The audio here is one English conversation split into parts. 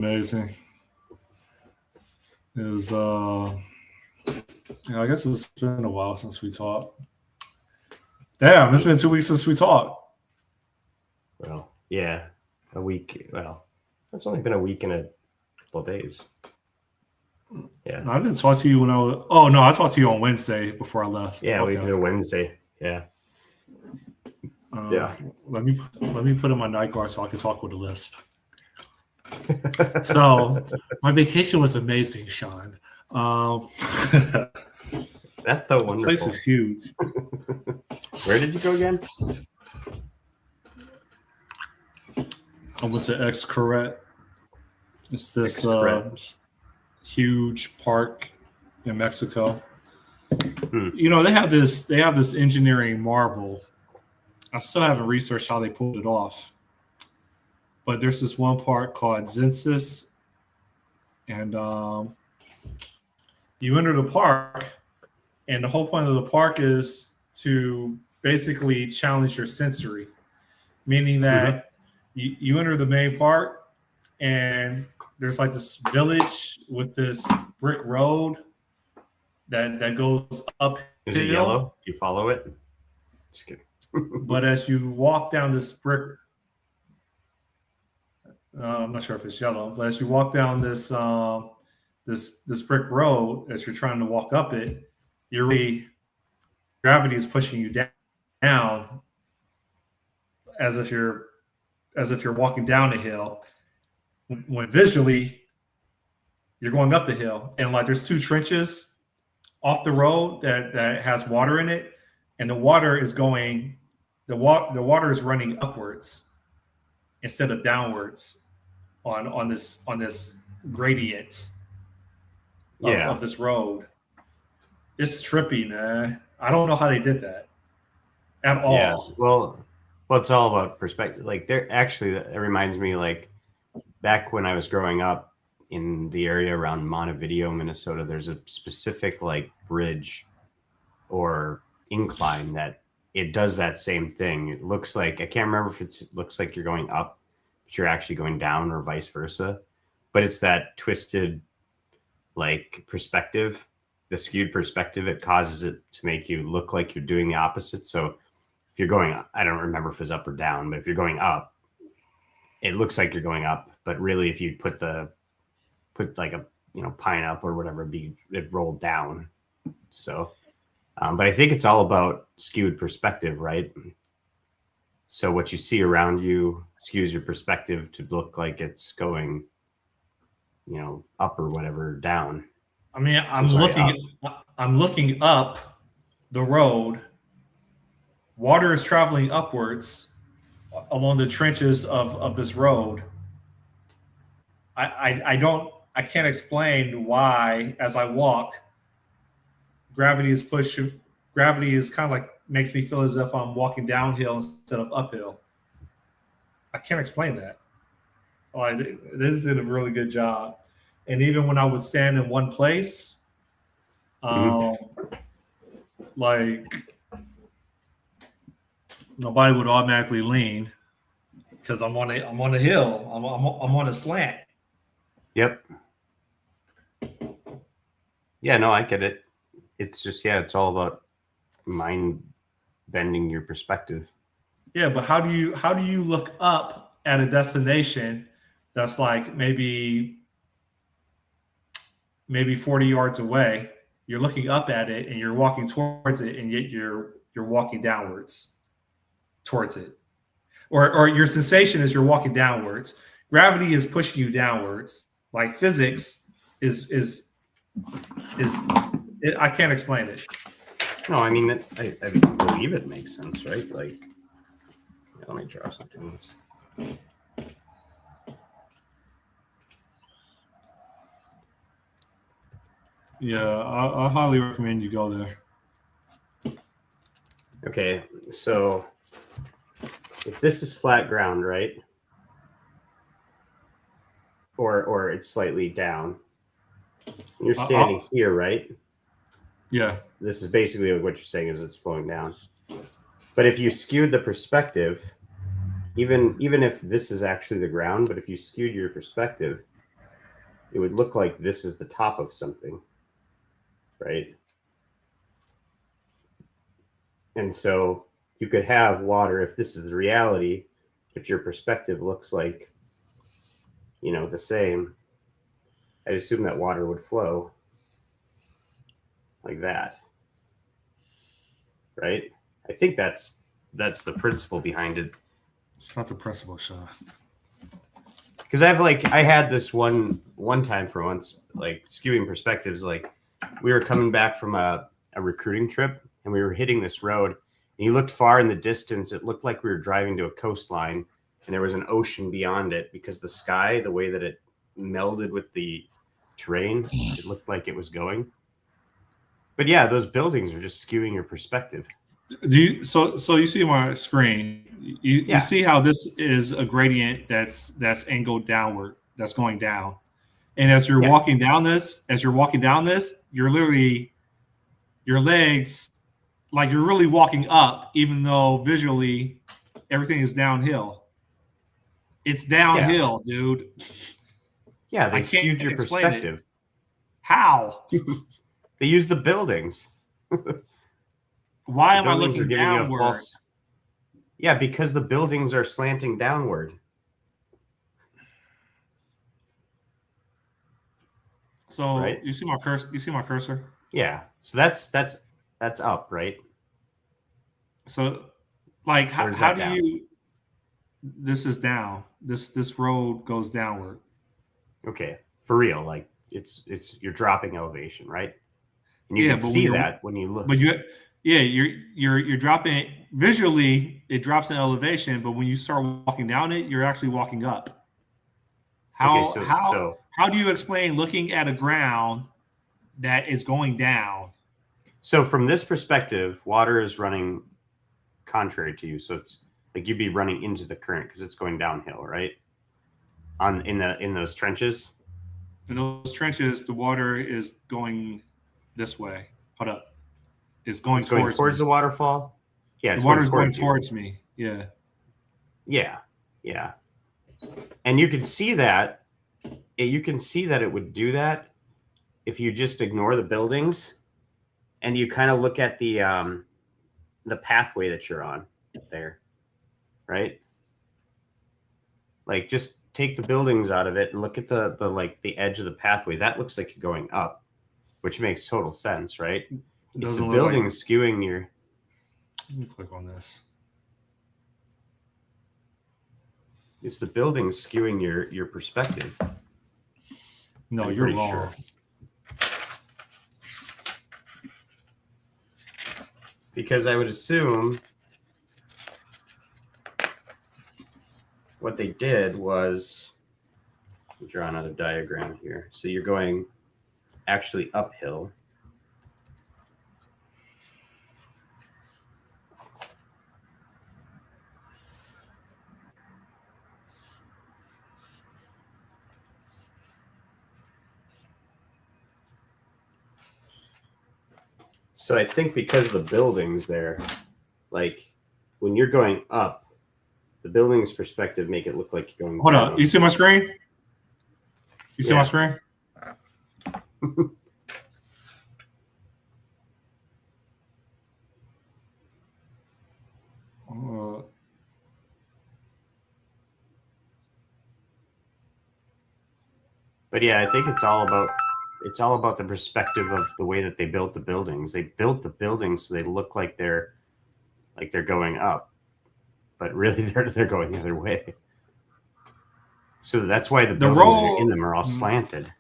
amazing. It was yeah, I guess it's been a while since we talked. Damn, it's been 2 weeks since we talked. Well, yeah, a week. Well, it's only been a week and a couple of days. Yeah. I didn't talk to you when I was. Oh no, I talked to you on Wednesday before I left. Yeah, okay. we did a Wednesday. Yeah. Yeah. Let me put in my night guard so I can talk with a lisp. So my vacation was amazing, Sean. That's so wonderful. The place is huge. Where did you go again? I went to Xcaret. It's this huge park in Mexico. You know, they have this engineering marvel. I still haven't researched how they pulled it off. But there's this one park called Zensis. And you enter the park, and the whole point of the park is to basically challenge your sensory, meaning that you enter the main park, and there's like this village with this brick road that goes up. Is it yellow? Do you follow it? Just kidding. But as you walk down this brick, I'm not sure if it's yellow, but as you walk down this this brick road, as you're trying to walk up it, gravity is pushing you down as if you're walking down a hill. When visually you're going up the hill, and like there's two trenches off the road that has water in it, and the water is running upwards instead of downwards on this gradient of this road. It's trippy, man. I don't know how they did that at all. Yeah. Well, it's all about perspective. Like it reminds me, like back when I was growing up in the area around Montevideo, Minnesota, there's a specific like bridge or incline that it does that same thing. It looks like, I can't remember if it looks like you're going up, but you're actually going down, or vice versa. But it's that twisted like perspective, the skewed perspective. It causes it to make you look like you're doing the opposite. So if you're going up, I don't remember if it's up or down, but if you're going up, it looks like you're going up. But really, if you put like a pine up or whatever, it rolled down. So, but I think it's all about skewed perspective, right? So what you see around you skews your perspective to look like it's going, up or whatever, down. I mean, I'm looking up the road. Water is traveling upwards along the trenches of this road. I can't explain why, as I walk, gravity is kind of like makes me feel as if I'm walking downhill instead of uphill. I can't explain that. This did a really good job. And even when I would stand in one place, like nobody would automatically lean because I'm on a hill. I'm on a slant. Yep. Yeah, no, I get it. It's just, it's all about mind bending your perspective. Yeah, but how do you look up at a destination that's like maybe 40 yards away? You're looking up at it and you're walking towards it, and yet you're walking downwards towards it. Or your sensation is you're walking downwards. Gravity is pushing you downwards. Like physics is I can't explain it. No, I mean, I believe it makes sense, right? Like, let me draw something. Yeah, I highly recommend you go there. Okay, so if this is flat ground, right? Or it's slightly down. You're standing here, right? Yeah. This is basically what you're saying is it's flowing down. But if you skewed the perspective, even if this is actually the ground, but if you skewed your perspective, it would look like this is the top of something, right? And so you could have water, if this is the reality, but your perspective looks like, you know, the same. I'd assume that water would flow like that, right? I think that's the principle behind it. It's not the principle, Sean. Because I had this one time for once, like skewing perspectives. Like we were coming back from a recruiting trip and we were hitting this road and you looked far in the distance. It looked like we were driving to a coastline and there was an ocean beyond it because the sky, the way that it melded with the terrain, it looked like it was going. But yeah, those buildings are just skewing your perspective. Do you so you see my screen? You see how this is a gradient that's angled downward, that's going down. And as you're walking down this, you're literally your legs, like you're really walking up, even though visually everything is downhill. It's downhill, dude. Yeah, they skewed your perspective. It. How? They use the buildings. Why am I looking downward? Yeah, because the buildings are slanting downward. So right? You see my cursor? You see my cursor? Yeah. So that's up, right? So, like, how do you? This is down. This road goes downward. Okay, for real. Like it's you're dropping elevation, right? And you can see that when you look. But you're dropping it visually. It drops in elevation, but when you start walking down it, you're actually walking up. How do you explain looking at a ground that is going down? So from this perspective, water is running contrary to you. So it's like you'd be running into the current because it's going downhill, right? In those trenches. In those trenches, the water is going this way. Hold up. It's going towards the waterfall. Yeah, the water's going towards me. Yeah. Yeah. Yeah. And you can see that. You can see that it would do that if you just ignore the buildings and you kind of look at the pathway that you're on there, right? Like just take the buildings out of it and look at the like the edge of the pathway. That looks like you're going up, which makes total sense, right? It's the building skewing your. Let me click on this. It's the building skewing your perspective. No, you're wrong. Sure. Because I would assume what they did was draw another diagram here. So you're going actually uphill. So I think because of the buildings there, like when you're going up, the building's perspective make it look like you're going Hold on. You see my screen? You see my screen? But yeah, I think it's all about the perspective of the way that they built the buildings. They built the buildings so they look like they're going up, but really they're going the other way. So that's why the buildings that are in them are all slanted.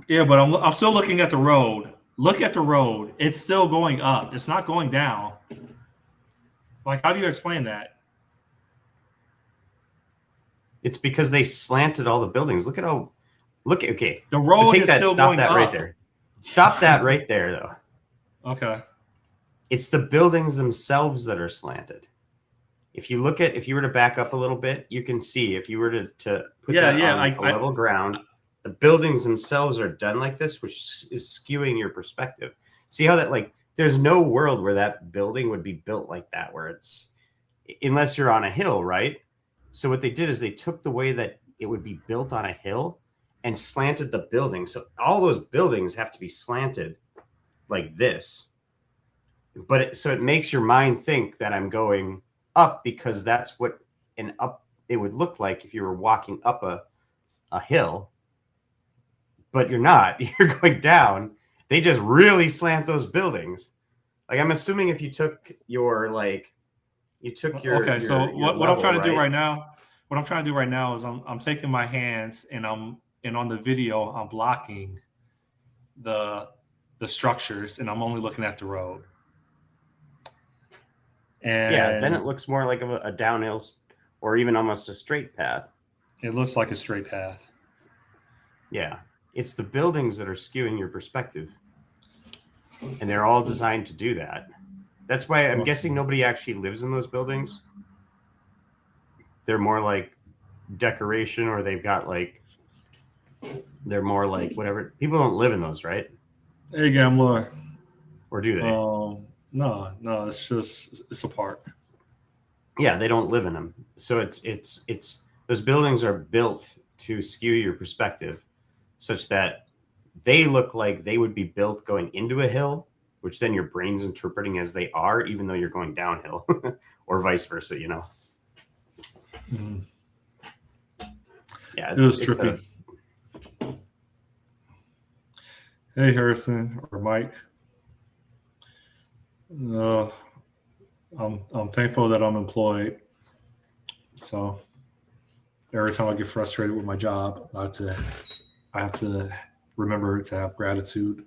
Yeah, but I'm still looking at the road. Look at the road. It's still going up. It's not going down. Like, how do you explain that? It's because they slanted all the buildings. Okay. The road is still going up. Stop that right there. Stop that right there, though. Okay. It's the buildings themselves that are slanted. If you were to back up a little bit, you can see if you were to put that on level ground, the buildings themselves are done like this, which is skewing your perspective. See how that, like, there's no world where that building would be built like that, where it's, unless you're on a hill, right? So what they did is they took the way that it would be built on a hill and slanted the building. So all those buildings have to be slanted like this. But so it makes your mind think that I'm going up, because that's what an up it would look like if you were walking up a hill. But you're not. You're going down. They just really slant those buildings. Like, I'm assuming if you took your okay. your So what level, I'm trying to right? do right now, is I'm taking my hands and on the video I'm blocking the structures and I'm only looking at the road. And yeah, then it looks more like a downhill or even almost a straight path. It looks like a straight path. Yeah, it's the buildings that are skewing your perspective. And they're all designed to do that. That's why I'm guessing nobody actually lives in those buildings. They're more like decoration, or they're more like whatever. People don't live in those, right? Hey, gambler. Or do they? No, it's a park. Yeah, they don't live in them. So it's those buildings are built to skew your perspective such that they look like they would be built going into a hill, which then your brain's interpreting as they are, even though you're going downhill, or vice versa, you know? Mm-hmm. Yeah, it was trippy. Hey, Harrison or Mike. I'm thankful that I'm employed. So every time I get frustrated with my job, I have to remember to have gratitude.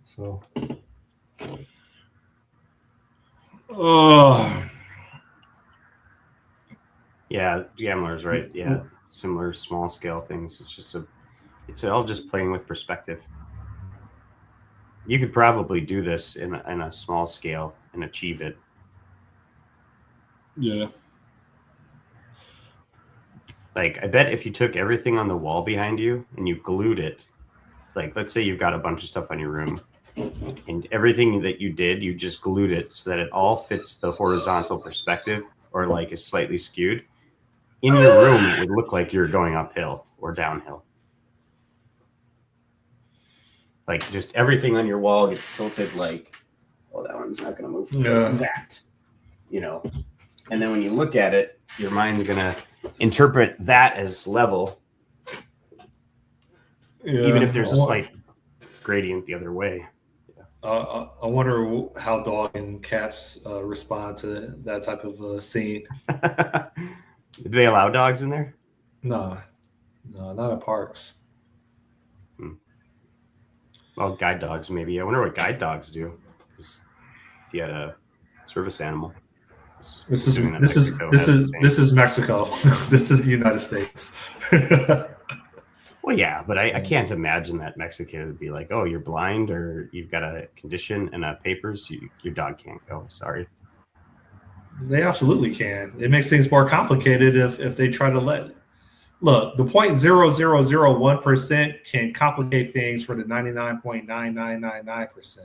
So, yeah, Gambler's right. Yeah, similar small scale things. It's all just playing with perspective. You could probably do this in a small scale and achieve it. Yeah. Like, I bet if you took everything on the wall behind you and you glued it, like, let's say you've got a bunch of stuff on your room, and everything that you did, you just glued it so that it all fits the horizontal perspective, or like is slightly skewed. In your room, it would look like you're going uphill or downhill. Like, just everything on your wall gets tilted like, oh, that one's not going to move. Yeah. Like that, you know. And then when you look at it, your mind's going to interpret that as level, even if there's a slight gradient the other way. I wonder how dog and cats respond to that type of scene. Do they allow dogs in there? No, not at parks. Well, guide dogs maybe. I wonder what guide dogs do. If you had a service animal. This is Mexico. This is the United States. Well, yeah, but I can't imagine that Mexican would be like, oh, you're blind or you've got a condition and papers. Your dog can't go. Sorry. They absolutely can. It makes things more complicated if they try to look, the 0.0001% can complicate things for the 99.9999%.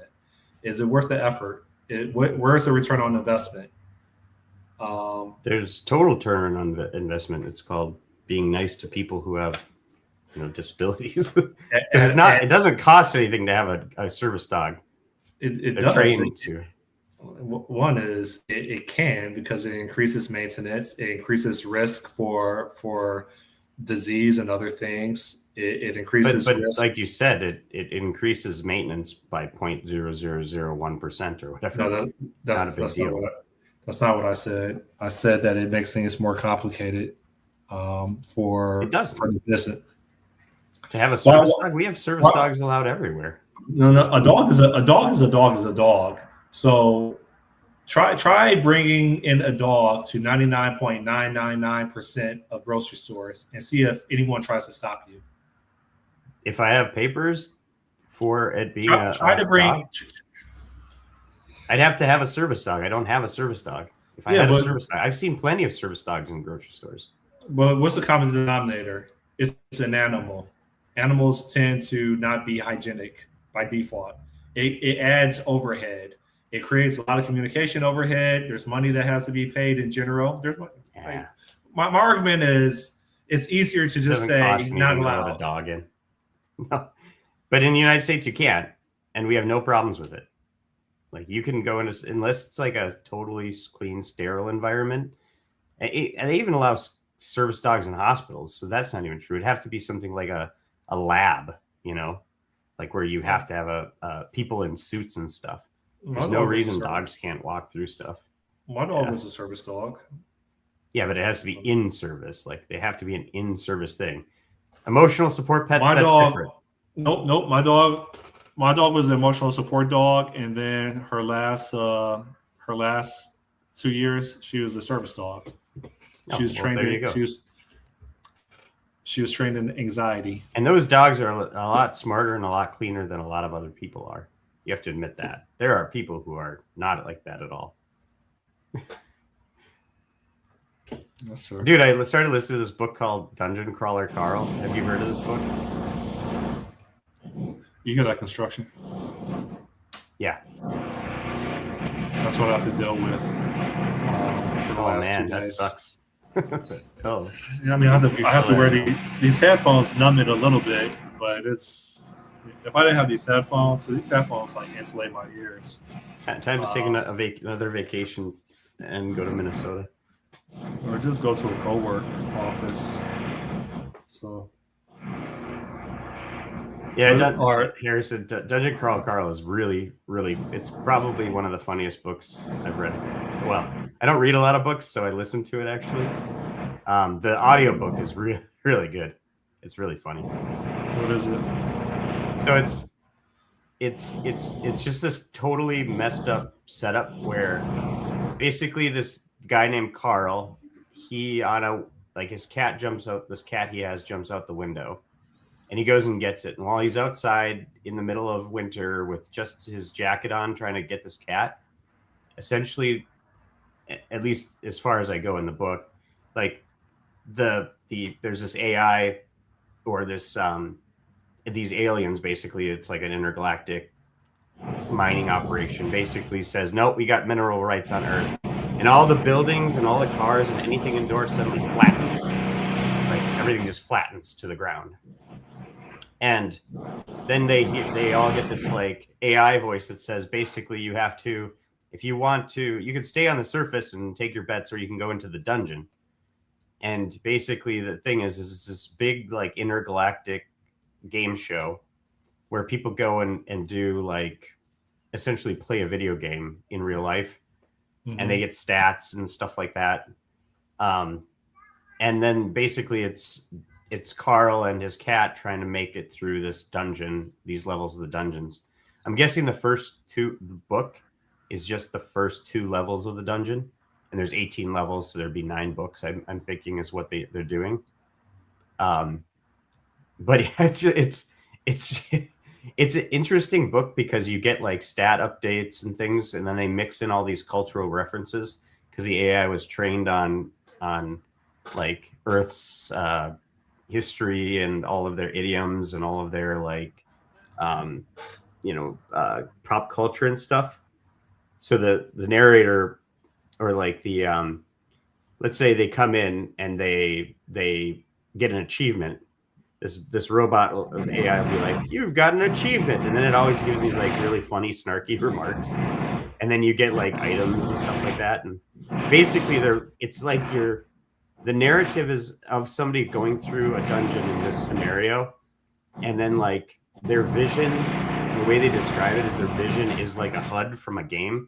Is it worth the effort? Where's the return on investment? There's total return on investment. It's called being nice to people who have disabilities. It doesn't cost anything to have a service dog. It does. Trained to. One is it can, because it increases maintenance, it increases risk for disease and other things. It increases risk. Like you said, it increases maintenance by 0.0001% or whatever. No, that's not a big deal. That's not what I said. I said that it makes things more complicated for the business. To have a service dog, we have service dogs allowed everywhere. No, a dog is a dog. So try bringing in a dog to 99.999% of grocery stores and see if anyone tries to stop you. If I have papers for it being dog, I'd have to have a service dog. I don't have a service dog. If I had a service dog, I've seen plenty of service dogs in grocery stores. But what's the common denominator? It's an animal. Animals tend to not be hygienic by default. It adds overhead. It creates a lot of communication overhead. There's money that has to be paid in general. There's money. Yeah. My argument is it's easier to It just doesn't cost say me not to let a allowed. dog in. No. But in the United States, you can't, and we have no problems with it. Like you can go into unless it's like a totally clean, sterile environment. And they even allow service dogs in hospitals, so that's not even true. It'd have to be something like a lab, like where you have to have a people in suits and stuff. There's no reason dogs can't walk through stuff. My dog was a service dog. Yeah, but it has to be in service. Like they have to be an in-service thing. Emotional support pets, My that's dog, different. Nope. My dog was an emotional support dog, and then her last 2 years, she was a service dog. She was trained. She was trained in anxiety. And those dogs are a lot smarter and a lot cleaner than a lot of other people are. You have to admit that. There are people who are not like that at all. That's true. Dude, I started listening to this book called Dungeon Crawler Carl. Have you heard of this book? You hear that construction? Yeah. That's what I have to deal with for the last 2 days. That sucks. Oh. Yeah, I mean, I have to wear these headphones, numb it a little bit, but it's if I didn't have these headphones like insulate my ears. Time to take another vacation and go to Minnesota. Or just go to a co-work office. So. Yeah, Harrison, Dungeon Crawl Carl is really, really, it's probably one of the funniest books I've read. Well, I don't read a lot of books, so I listen to it actually. The audiobook is really, really good. It's really funny. What is it? So it's just this totally messed up setup where basically this guy named Carl, his cat jumps out, this cat he has jumps out the window. And he goes and gets it. And while he's outside in the middle of winter with just his jacket on, trying to get this cat, essentially, at least as far as I go in the book, like there's this AI or this these aliens. Basically, it's like an intergalactic mining operation. Basically, says no, we got mineral rights on Earth, and all the buildings and all the cars and anything indoors suddenly flattens. Like everything just flattens to the ground. And then they all get this like AI voice that says basically you have to, if you want to, you can stay on the surface and take your bets, or you can go into the dungeon. And basically the thing is it's this big like intergalactic game show where people go and do like essentially play a video game in real life. Mm-hmm. And they get stats and stuff like that. And then basically it's Carl and his cat trying to make it through this dungeon, these levels of the dungeons. I'm guessing the book is just the first 2 levels of the dungeon, and there's 18 levels, so there'd be 9 books. I'm thinking is what they're doing. But it's an interesting book because you get like stat updates and things, and then they mix in all these cultural references because the AI was trained on like Earth's history and all of their idioms and all of their like pop culture and stuff. So the narrator or like the let's say they come in and they get an achievement, this robot AI will be like, you've got an achievement, and then it always gives these like really funny snarky remarks, and then you get like items and stuff like that. And basically it's like the narrative is of somebody going through a dungeon in this scenario, and then like their vision, the way they describe it is their vision is like a HUD from a game.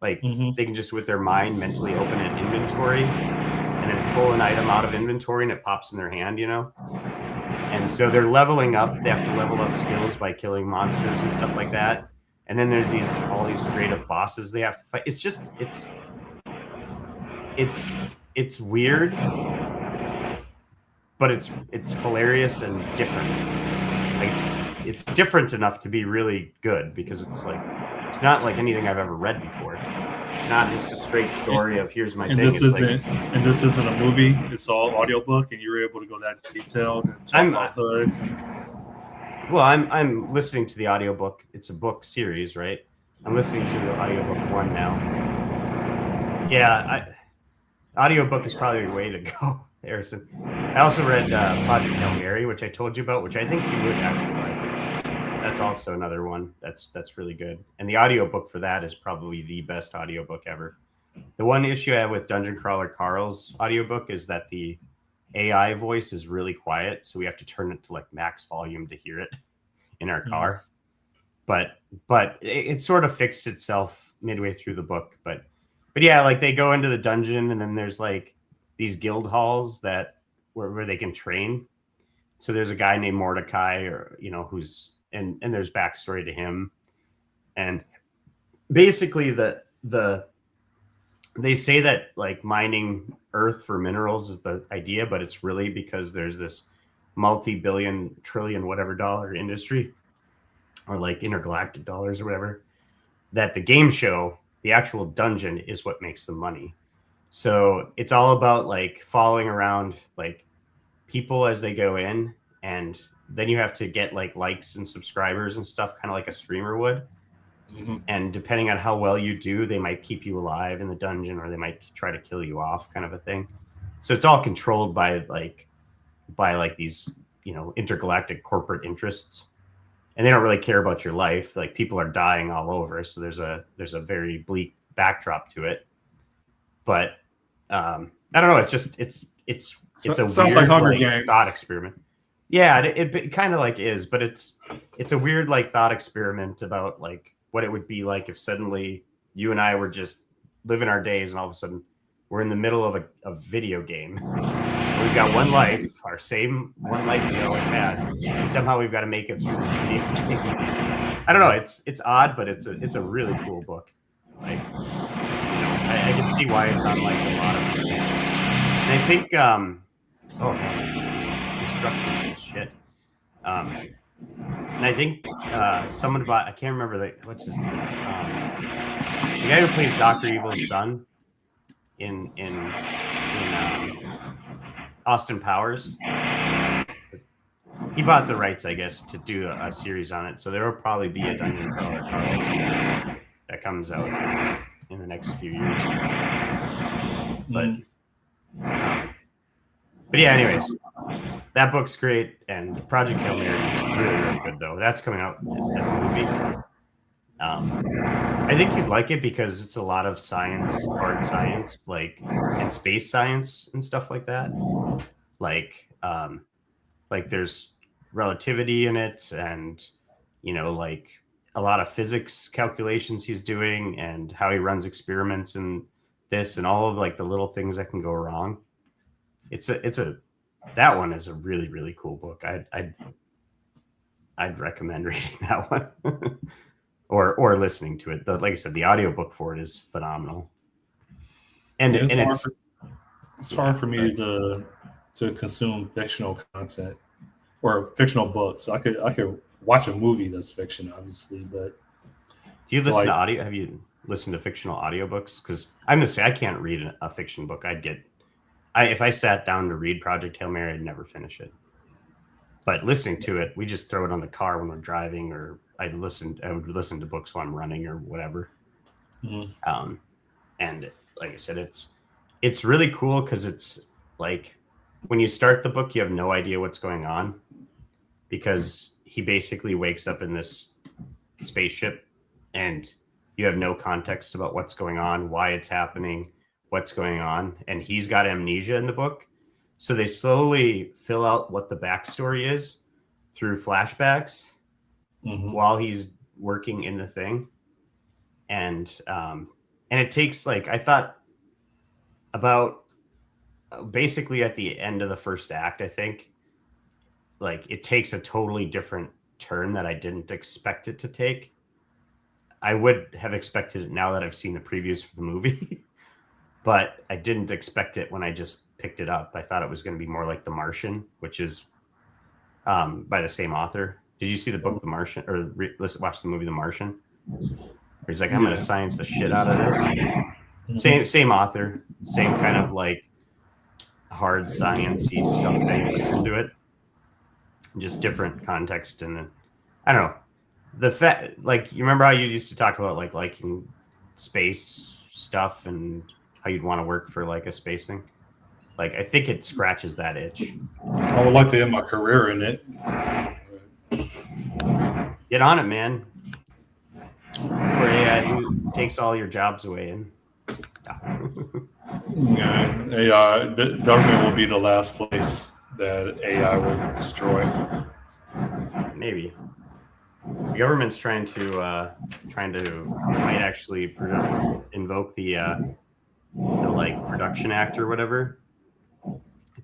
Like they can just with their mind mentally open an inventory and then pull an item out of inventory and it pops in their hand, And so they're leveling up. They have to level up skills by killing monsters and stuff like that. And then there's all these creative bosses they have to fight. It's just it's weird, but it's hilarious and different. Like it's different enough to be really good because it's not like anything I've ever read before. It's not just a straight story of here's my thing. This isn't a movie. It's all audiobook, and you're able to go that detailed and talk about hoods. Well, I'm listening to the audiobook. It's a book series, right? I'm listening to the audiobook 1 now. Yeah, audiobook is probably the way to go, Harrison. I also read Project Hail Mary, which I told you about, which I think you would actually like. That's also another one that's really good. And the audiobook for that is probably the best audiobook ever. The one issue I have with Dungeon Crawler Carl's audiobook is that the AI voice is really quiet, so we have to turn it to like max volume to hear it in our car. But it sort of fixed itself midway through the book. But yeah, like they go into the dungeon and then there's like these guild halls that where they can train. So there's a guy named Mordecai, or who's and there's backstory to him, and basically they say that like mining earth for minerals is the idea, but it's really because there's this multi-billion trillion whatever dollar industry, or like intergalactic dollars or whatever, that the game show, the actual dungeon, is what makes the money. So it's all about like following around like people as they go in, and then you have to get like likes and subscribers and stuff, kind of like a streamer would. And depending on how well you do, they might keep you alive in the dungeon, or they might try to kill you off, kind of a thing. So it's all controlled by these intergalactic corporate interests, and they don't really care about your life. Like people are dying all over, so there's a very bleak backdrop to it. But I don't know. It's just it's a sounds weird, like Hunger Games thought experiment. Yeah, it kind of like is, but it's a weird like thought experiment about like what it would be like if suddenly you and I were just living our days, and all of a sudden we're in the middle of a video game. We've got one life, our same one life we always had, and somehow we've got to make it through this video game. I don't know. It's odd, but it's a really cool book. Like, I can see why it's on like a lot of movies. And I think instructions is shit. And I think someone about, I can't remember what's his name. The guy who plays Dr. Evil's son in Austin Powers. He bought the rights, I guess, to do a series on it. So there will probably be a Dungeon Crawler Carl series that comes out in the next few years. But yeah, anyways, that book's great, and Project Hail Mary is really, really good, though. That's coming out as a movie. I think you'd like it because it's a lot of science, hard science, like, and space science and stuff like that. Like there's relativity in it, and like a lot of physics calculations he's doing, and how he runs experiments and this, and all of like the little things that can go wrong. That one is a really, really cool book. I'd recommend reading that one. or listening to it. Like I said, the audiobook for it is phenomenal. And it's hard for me to consume fictional content or fictional books. I could watch a movie that's fiction, obviously, but do you listen to audio? Have you listened to fictional audiobooks? Because I'm gonna say I can't read a fiction book. If I sat down to read Project Hail Mary, I'd never finish it. But listening to it, we just throw it on the car when we're driving, or I would listen to books while I'm running or whatever. And like I said, it's really cool because it's like when you start the book, you have no idea what's going on, because he basically wakes up in this spaceship and you have no context about what's going on, why it's happening, what's going on. And he's got amnesia in the book. So they slowly fill out what the backstory is through flashbacks while he's working in the thing. And it takes, like, I thought about basically at the end of the first act, I think, like, it takes a totally different turn that I didn't expect it to take. I would have expected it now that I've seen the previews for the movie, but I didn't expect it when I just picked it up. I thought it was going to be more like The Martian, which is by the same author. Did you see the book The Martian, or watch the movie The Martian? Where he's like, I'm going to science the shit out of this. Same author, same kind of like hard science-y stuff that he puts into it. Just different context, and I don't know. The fact, like, you remember how you used to talk about like liking space stuff and how you'd want to work for like a space thing? Like, I think it scratches that itch. I would like to end my career in it. Get on it, man. Before AI takes all your jobs away. And Yeah, AI, the government will be the last place that AI will destroy. maybe the government's trying to might actually invoke the like Production Act or whatever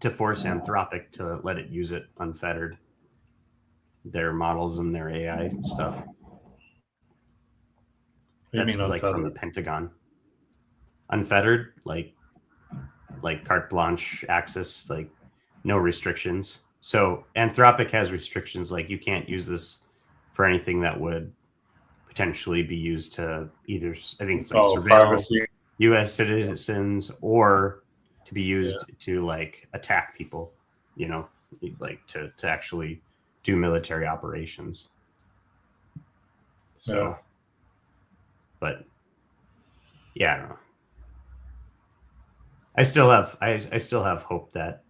to force Anthropic to let it use it unfettered, their models and their AI stuff. That's like from the Pentagon. Unfettered, like carte blanche access, like no restrictions. So Anthropic has restrictions, like you can't use this for anything that would potentially be used to either, I think it's like surveil U.S. citizens or to be used to like attack people, you know, like to actually do military operations. So, but yeah, I don't know. I still have hope that,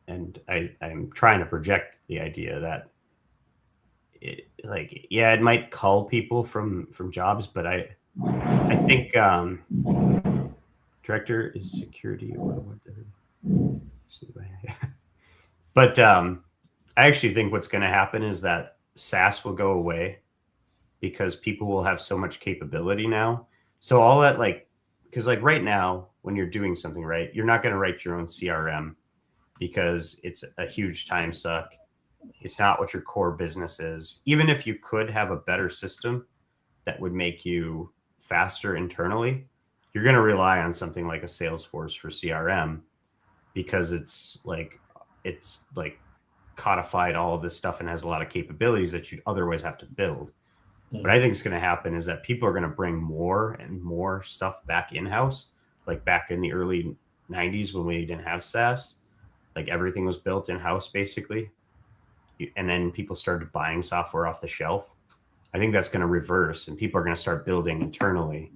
and I'm trying to project the idea that it might cull people from jobs, but I think director is security or whatever. But I actually think what's going to happen is that SAS will go away because people will have so much capability now. So all that, like, because like right now when you're doing something right, you're not going to write your own CRM because it's a huge time suck. It's not what your core business is. Even if you could have a better system that would make you faster internally, you're going to rely on something like a Salesforce for CRM because it's like codified all of this stuff and has a lot of capabilities that you'd otherwise have to build. What I think is going to happen is that people are going to bring more and more stuff back in-house, like back in the early 90s when we didn't have SaaS. Like everything was built in-house basically. And then people started buying software off the shelf. I think that's going to reverse and people are going to start building internally.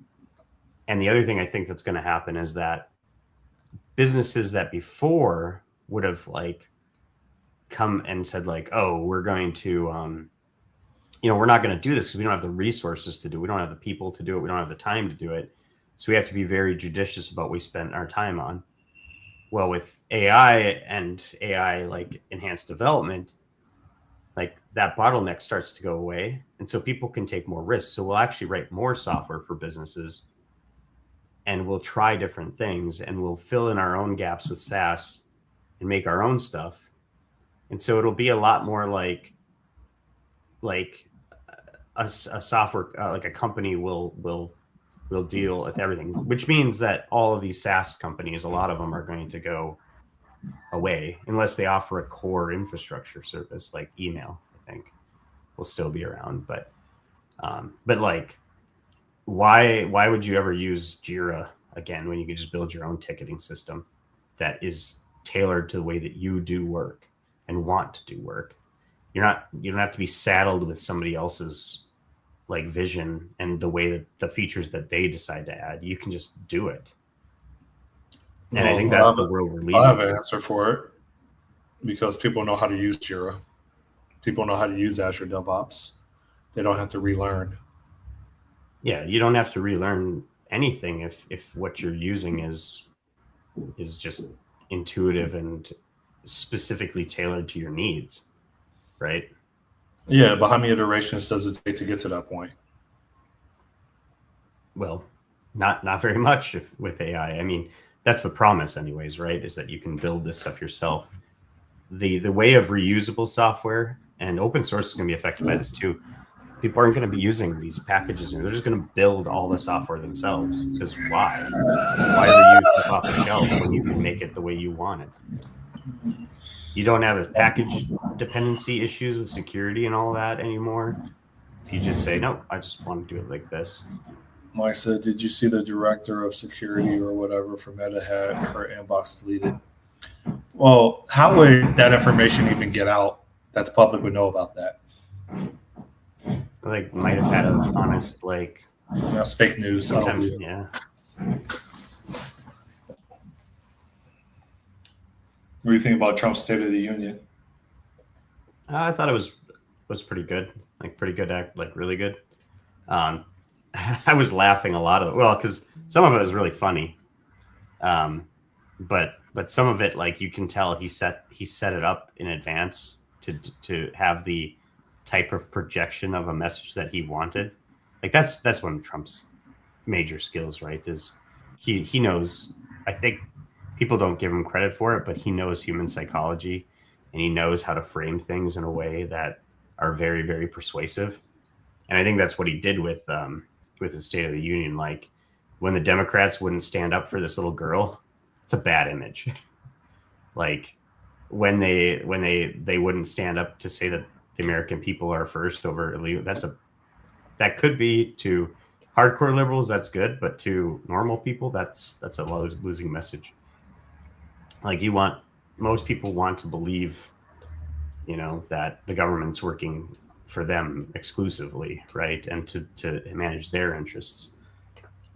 And the other thing I think that's going to happen is that businesses that before would have like come and said like, oh, we're going to, we're not going to do this because we don't have the resources to do it. We don't have the people to do it. We don't have the time to do it. So we have to be very judicious about what we spend our time on. Well, with AI and AI like enhanced development, like that bottleneck starts to go away. And so people can take more risks. So we'll actually write more software for businesses and we'll try different things and we'll fill in our own gaps with SaaS and make our own stuff. And so it'll be a lot more like a software, like a company will deal with everything, which means that all of these SaaS companies, a lot of them are going to go away unless they offer a core infrastructure service like email. I think will still be around, but like why would you ever use Jira again when you can just build your own ticketing system that is tailored to the way that you do work and want to do work? You don't have to be saddled with somebody else's like vision and the way that the features that they decide to add. You can just do it. And I think that's the world we're leading. I have an answer for it because people know how to use Jira. People know how to use Azure DevOps. They don't have to relearn. Yeah, you don't have to relearn anything if what you're using is just intuitive and specifically tailored to your needs, right? Yeah, but how many iterations does it take to get to that point? Well, not very much with AI. I mean, that's the promise anyways, right? Is that you can build this stuff yourself. The way of reusable software and open source is going to be affected by this too. People aren't going to be using these packages. They're just going to build all the software themselves. Because why? Why reuse stuff off the shelf when you can make it the way you want it? You don't have a package dependency issues with security and all that anymore. If you just say, no, I just want to do it like this. Mike said, did you see the director of security or whatever for Meta had her inbox deleted? Well, how would that information even get out that the public would know about that? Like might have had an honest like that's fake news. Sometimes, yeah. What do you think about Trump's State of the Union? I thought it was pretty good, like pretty good act, like really good. Um, I was laughing a lot of well, because some of it was really funny, but some of it, like you can tell he set it up in advance to have the type of projection of a message that he wanted. Like that's one of Trump's major skills, right? Is he knows. I think people don't give him credit for it, but he knows human psychology, and he knows how to frame things in a way that are very, very persuasive. And I think that's what he did with his State of the Union. Like when the Democrats wouldn't stand up for this little girl, it's a bad image. Like when they wouldn't stand up to say that the American people are first over that could be to hardcore liberals, that's good, but to normal people, that's a losing message. Like most people want to believe, that the government's working for them exclusively, right? And to manage their interests.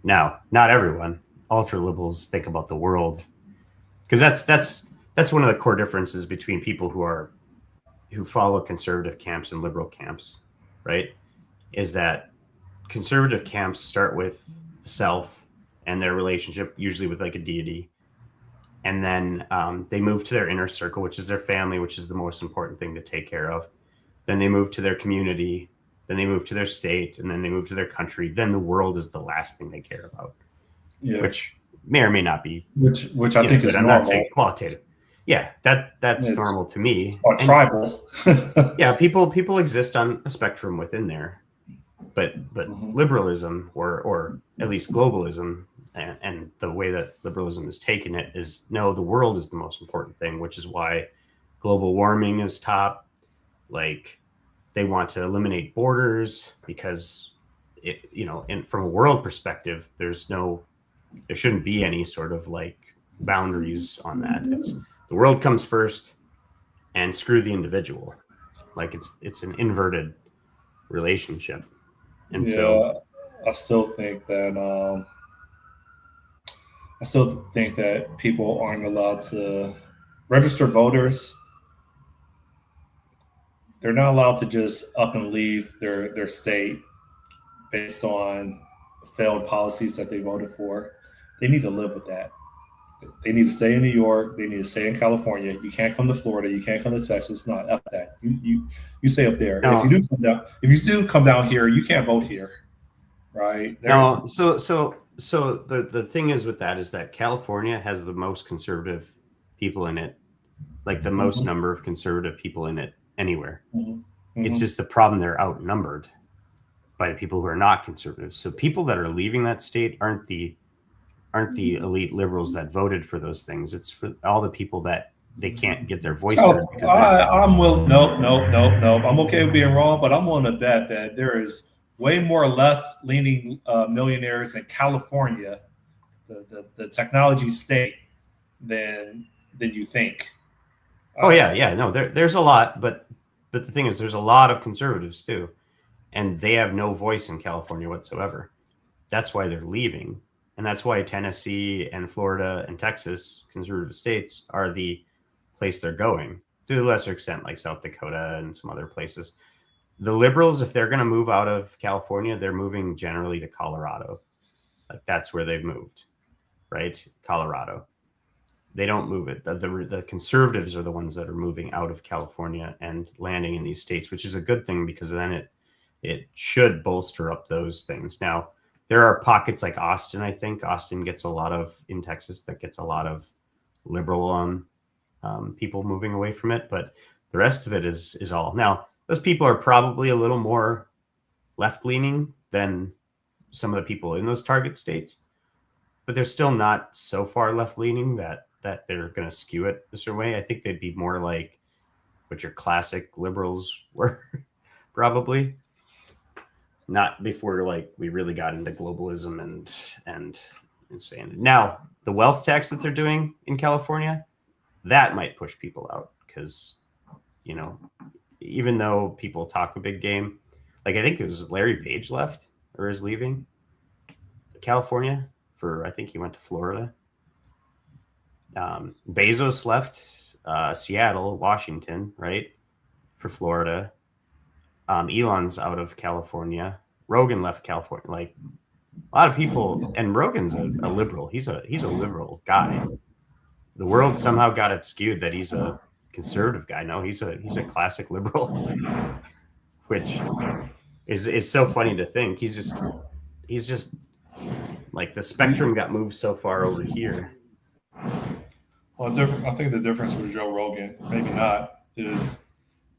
Now, not everyone. Ultra liberals think about the world, because that's one of the core differences between people who follow conservative camps and liberal camps, right? Is that conservative camps start with the self and their relationship, usually with like a deity, and then they move to their inner circle, which is their family, which is the most important thing to take care of. Then they move to their community, then they move to their state, and then they move to their country. Then the world is the last thing they care about, which may or may not be. Which I think is I'm normal. not saying qualitative. Yeah, that's normal to me. Or tribal. Yeah, people exist on a spectrum within there, but liberalism or at least globalism and the way that liberalism has taken it is no, the world is the most important thing, which is why global warming is top. Like they want to eliminate borders because and from a world perspective, there shouldn't be any sort of like boundaries on that. It's the world comes first and screw the individual. Like it's an inverted relationship. And so I still think that people aren't allowed to register voters. They're not allowed to just up and leave their state based on failed policies that they voted for. They need to live with that. They need to stay in New York. They need to stay in California. You can't come to Florida. You can't come to Texas. Not up that. You stay up there. No. If you do come down here, you can't vote here, right? No. So the thing is with that is that California has the most conservative people in it, like the most number of conservative people in it anywhere. It's just the problem, they're outnumbered by the people who are not conservative. So people that are leaving that state aren't the elite liberals that voted for those things. It's for all the people that they can't get their voice heard. Nope. I'm okay with being wrong, but I'm willing to bet that there is way more left-leaning millionaires in California, the technology state, than you think. Oh yeah. No, there's a lot, but the thing is, there's a lot of conservatives too, and they have no voice in California whatsoever. That's why they're leaving. And that's why Tennessee and Florida and Texas, conservative states, are the place they're going. To a lesser extent, like South Dakota and some other places. The liberals, if they're going to move out of California, they're moving generally to Colorado. Like that's where they've moved, right? Colorado. They don't move it. The conservatives are the ones that are moving out of California and landing in these states, which is a good thing because then it should bolster up those things. Now, there are pockets like Austin. I think Austin gets a lot of in Texas that gets a lot of liberal people moving away from it, but the rest of it is all. Now, those people are probably a little more left leaning than some of the people in those target states, but they're still not so far left leaning that they're going to skew it a certain way. I think they'd be more like what your classic liberals were, probably. Not before like we really got into globalism and insanity. Now, the wealth tax that they're doing in California, that might push people out because, even though people talk a big game, like I think it was Larry Page left or is leaving California I think he went to Florida. Bezos left Seattle, Washington, right, for Florida. Elon's out of California. Rogan left California. Like a lot of people, and Rogan's a liberal. He's a liberal guy. The world somehow got it skewed that he's a conservative guy. No, he's a classic liberal, which is so funny to think. He's just like the spectrum got moved so far over here. Well, I think the difference with Joe Rogan, maybe not, is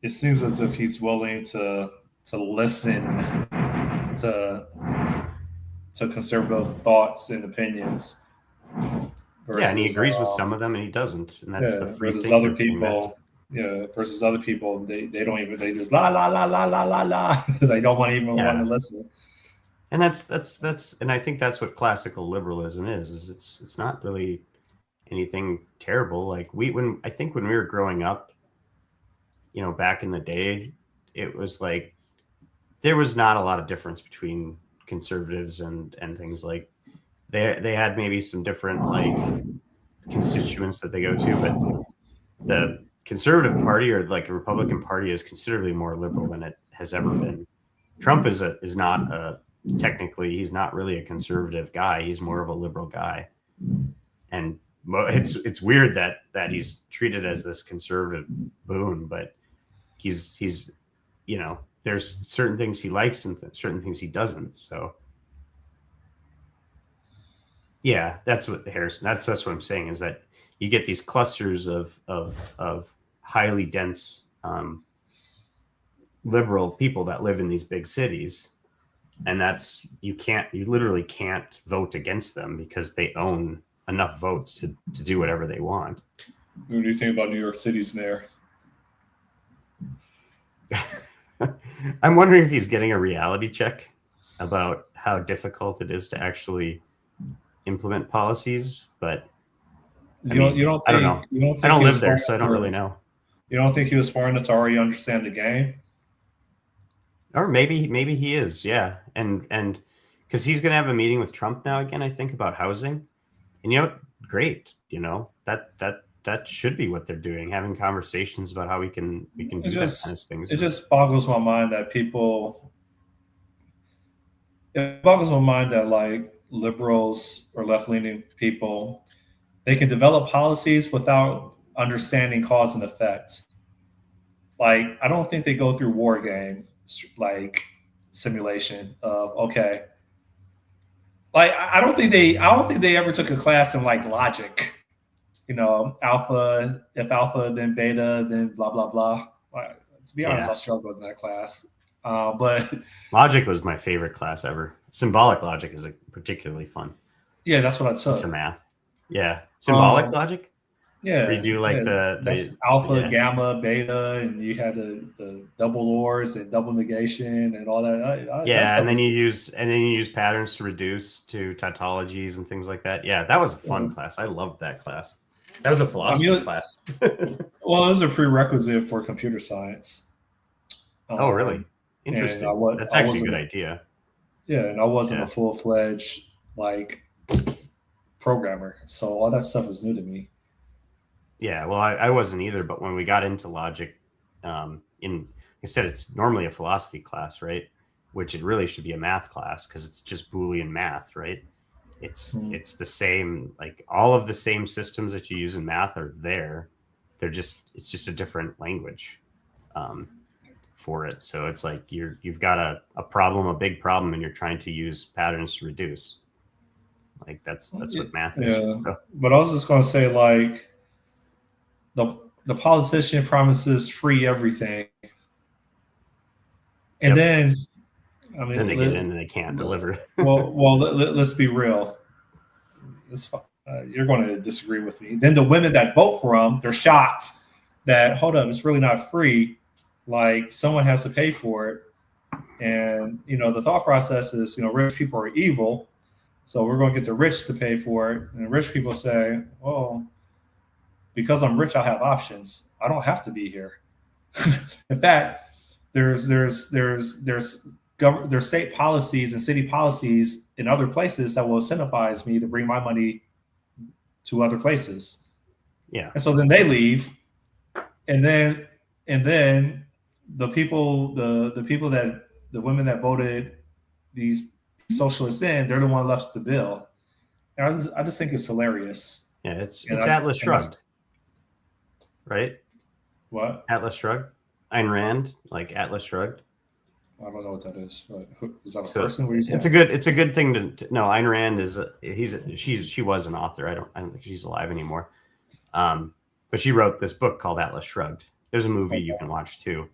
it seems as if he's willing to listen to conservative thoughts and opinions. Yeah, and he agrees with some of them, and he doesn't, and that's the free versus thinker other thing. people. Yeah, versus other people, they don't even, they just la la la la la la la. They don't want to listen. And that's and I think that's what classical liberalism is it's not really anything terrible. Like I think when we were growing up, you know, back in the day, it was like there was not a lot of difference between conservatives and things. Like they had maybe some different like constituents that they go to, but the Conservative Party or like the Republican Party is considerably more liberal than it has ever been. Trump is not technically, he's not really a conservative guy. He's more of a liberal guy, and it's weird that he's treated as this conservative boon, but he's you know, there's certain things he likes and certain things he doesn't. So yeah, that's what Harrison. That's what I'm saying, is that you get these clusters of highly dense liberal people that live in these big cities, and that's you literally can't vote against them because they own enough votes to do whatever they want. What do you think about New York City's mayor? I'm wondering if he's getting a reality check about how difficult it is to actually implement policies, but I don't know. I don't live there, so I don't really know. You don't think he was smart enough to already understand the game? Or maybe he is, yeah. And because he's going to have a meeting with Trump now again, I think, about housing. And you know, great. You know, that should be what they're doing, having conversations about how we can do that kind of things. It just boggles my mind that it boggles my mind that like liberals or left-leaning people, they can develop policies without understanding cause and effect. Like, I don't think they go through war game like simulation of, okay, like I don't think they ever took a class in like logic, you know, alpha, if alpha then beta then blah blah blah. Like, to be honest, I struggled in that class, but logic was my favorite class ever. Symbolic logic is particularly fun. Yeah, that's what I took. It's math. Yeah, symbolic logic. Yeah, where you do like the alpha, gamma, beta, and you had the double ORs and double negation and all that. And then you use patterns to reduce to tautologies and things like that. Yeah, that was a fun class. I loved that class. That was a philosophy class. Well, it was a prerequisite for computer science. Oh, really? Interesting. That's actually a good idea. Yeah, and I wasn't a full-fledged like programmer, so all that stuff was new to me. Yeah, well, I wasn't either, but when we got into logic, like I said, it's normally a philosophy class, right? Which it really should be a math class because it's just Boolean math, right? It's the same, like all of the same systems that you use in math are there. It's just a different language for it. So it's like you've got a problem, a big problem, and you're trying to use patterns to reduce. Like that's what math is. Yeah, but I was just gonna say, like, the politician promises free everything, and then then they get in and they can't deliver. well, let's be real. You're going to disagree with me. Then the women that vote for them, they're shocked that, hold up, it's really not free. Like, someone has to pay for it, and you know the thought process is, you know, rich people are evil, so we're going to get the rich to pay for it. And rich people say, well, because I'm rich, I have options. I don't have to be here. In fact, there's state policies and city policies in other places that will incentivize me to bring my money to other places. Yeah. And so then they leave and then the people, the women that voted these socialists in, they're the one left the bill. And I just think it's hilarious. Yeah, it's And Atlas Shrugged, right? What? Atlas Shrugged. Ayn Rand, like Atlas Shrugged. I don't know what that is. Is that a So person? What are you saying? it's a good thing to no. Ayn Rand she was an author. I don't think she's alive anymore. But she wrote this book called Atlas Shrugged. There's a movie you can watch too.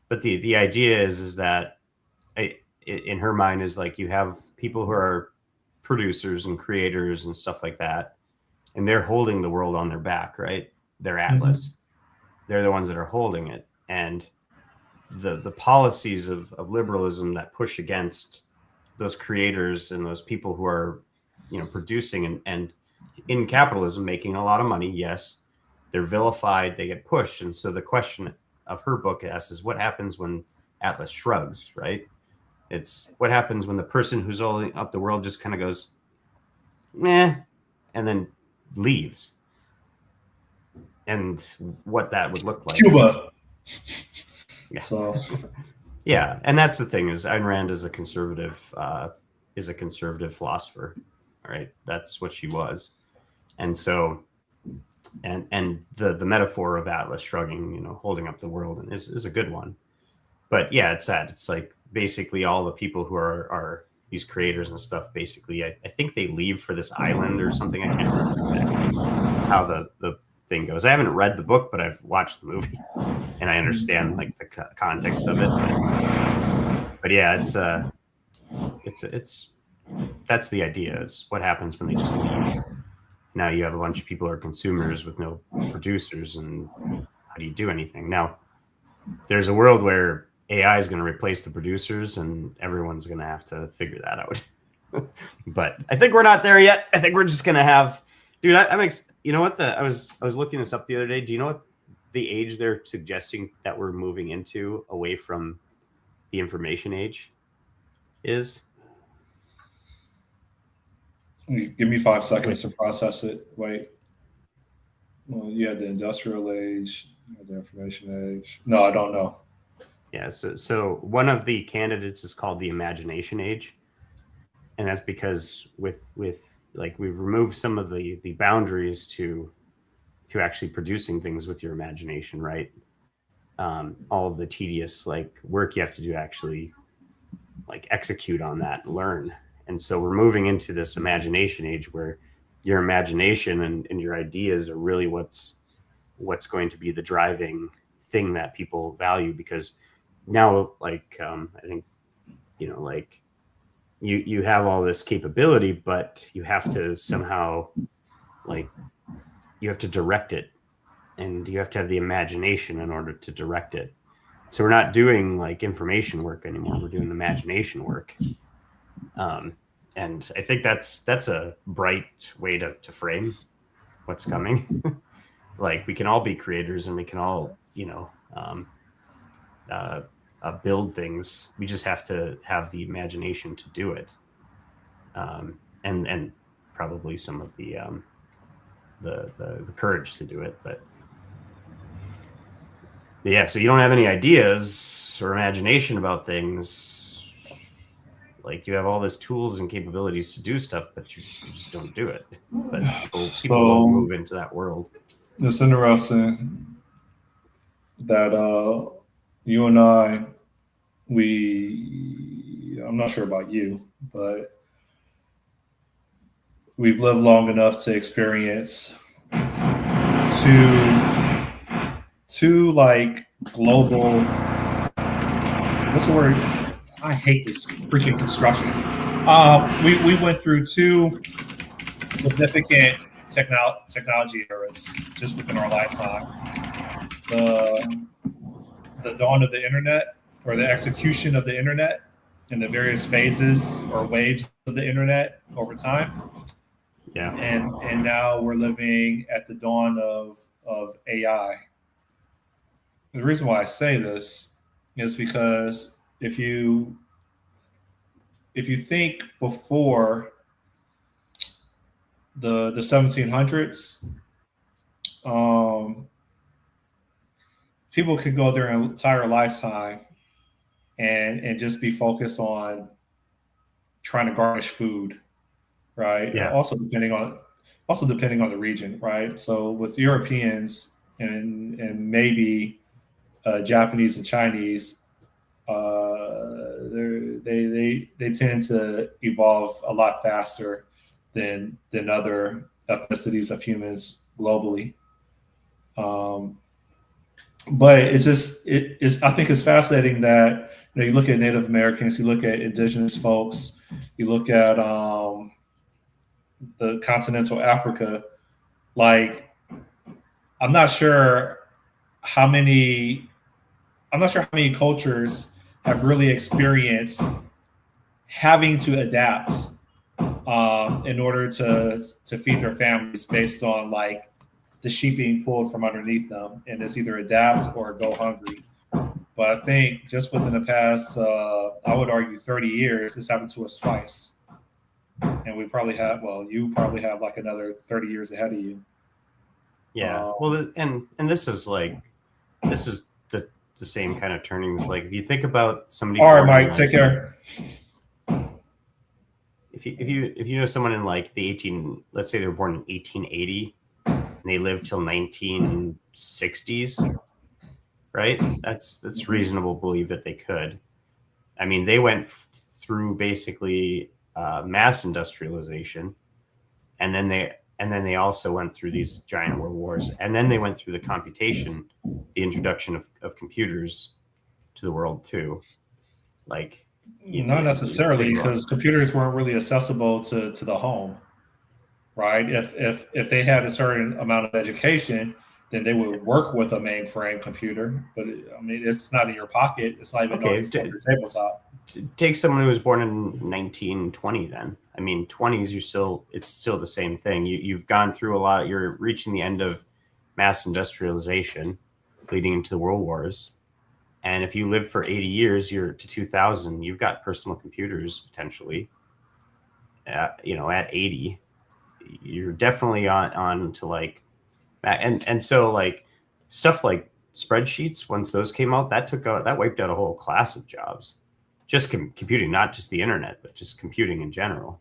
But the idea is that in her mind is like you have people who are producers and creators and stuff like that, and they're holding the world on their back, right? They're Atlas. They're the ones that are holding it, and the policies of liberalism that push against those creators and those people who are, producing and in capitalism making a lot of money. Yes, they're vilified, they get pushed. And so the question of her book asks is what happens when Atlas shrugs, right? It's what happens when the person who's holding up the world just kind of goes, meh, and then leaves. And what that would look like. Cuba. Yeah. So yeah, and that's the thing is Ayn Rand is a conservative philosopher. All right, that's what she was, and so, and the metaphor of Atlas shrugging, holding up the world, and is a good one. But yeah, it's sad. It's like basically all the people who are these creators and stuff. Basically, I think they leave for this island or something. I can't remember exactly how the thing goes. I haven't read the book, but I've watched the movie, and I understand like the context of it. But yeah, it's that's the idea is what happens when they just leave. Now you have a bunch of people who are consumers with no producers, and how do you do anything? Now there's a world where AI is going to replace the producers, and everyone's going to have to figure that out. But I think we're not there yet. I think we're just going to have, dude. You know what? I was looking this up the other day. Do you know what the age they're suggesting that we're moving into away from the information age is? give me 5 seconds to process it. Wait. Well, you had the industrial age, you had the information age. No, I don't know. Yeah. So one of the candidates is called the imagination age, and that's because with like we've removed some of the boundaries to actually producing things with your imagination, right? All of the tedious like work you have to do actually like execute on that and learn. And so we're moving into this imagination age where your imagination and your ideas are really what's going to be the driving thing that people value, because now like I think like you have all this capability, but you have to somehow like you have to direct it, and you have to have the imagination in order to direct it. So we're not doing like information work anymore. We're doing imagination work. And I think that's a bright way to frame what's coming. Like we can all be creators, and we can all, build things. We just have to have the imagination to do it. And probably some of the courage to do it. But yeah, so you don't have any ideas or imagination about things. Like you have all these tools and capabilities to do stuff, but you just don't do it. But people won't move into that world. It's interesting that you and I, I'm not sure about you, but we've lived long enough to experience two like global, what's the word? I hate this freaking construction. We went through two significant technology eras just within our lifetime. The dawn of the internet, or the execution of the internet, and the various phases or waves of the internet over time. Yeah. And now we're living at the dawn of AI. The reason why I say this is because if you think before the 1700s, people could go their entire lifetime and just be focused on trying to garnish food, right? Yeah. Also depending on the region, right? So with Europeans and maybe Japanese and Chinese, they tend to evolve a lot faster than other ethnicities of humans globally. But it's just it's I think it's fascinating that you look at Native Americans, you look at indigenous folks, you look at the continental Africa. Like I'm not sure how many cultures have really experienced having to adapt in order to feed their families based on like the sheep being pulled from underneath them, and it's either adapt or go hungry. But I think just within the past, I would argue 30 years, it's happened to us twice. And we probably have, you probably have like another 30 years ahead of you. Yeah. Well, and this is the same kind of turnings. Like if you think about somebody. All right, Mike, take care. If you know someone in like let's say they were born in 1880 and they lived till 1960s, right? That's reasonable to believe that they could. I mean, they went through basically mass industrialization, and then they also went through these giant world wars, and then they went through the computation, the introduction of computers to the world too. Like, not necessarily, because computers weren't really accessible to the home, right? If they had a certain amount of education, then they would work with a mainframe computer. But I mean, it's not in your pocket. It's not even on your tabletop. Take someone who was born in 1920 then. I mean, 20s, it's still the same thing. You've gone through a lot. You're reaching the end of mass industrialization leading into the world wars. And if you live for 80 years, you're to 2000, you've got personal computers potentially. At 80, you're definitely on to like, and so like stuff like spreadsheets, once those came out, that wiped out a whole class of jobs. Just computing, not just the internet, but just computing in general.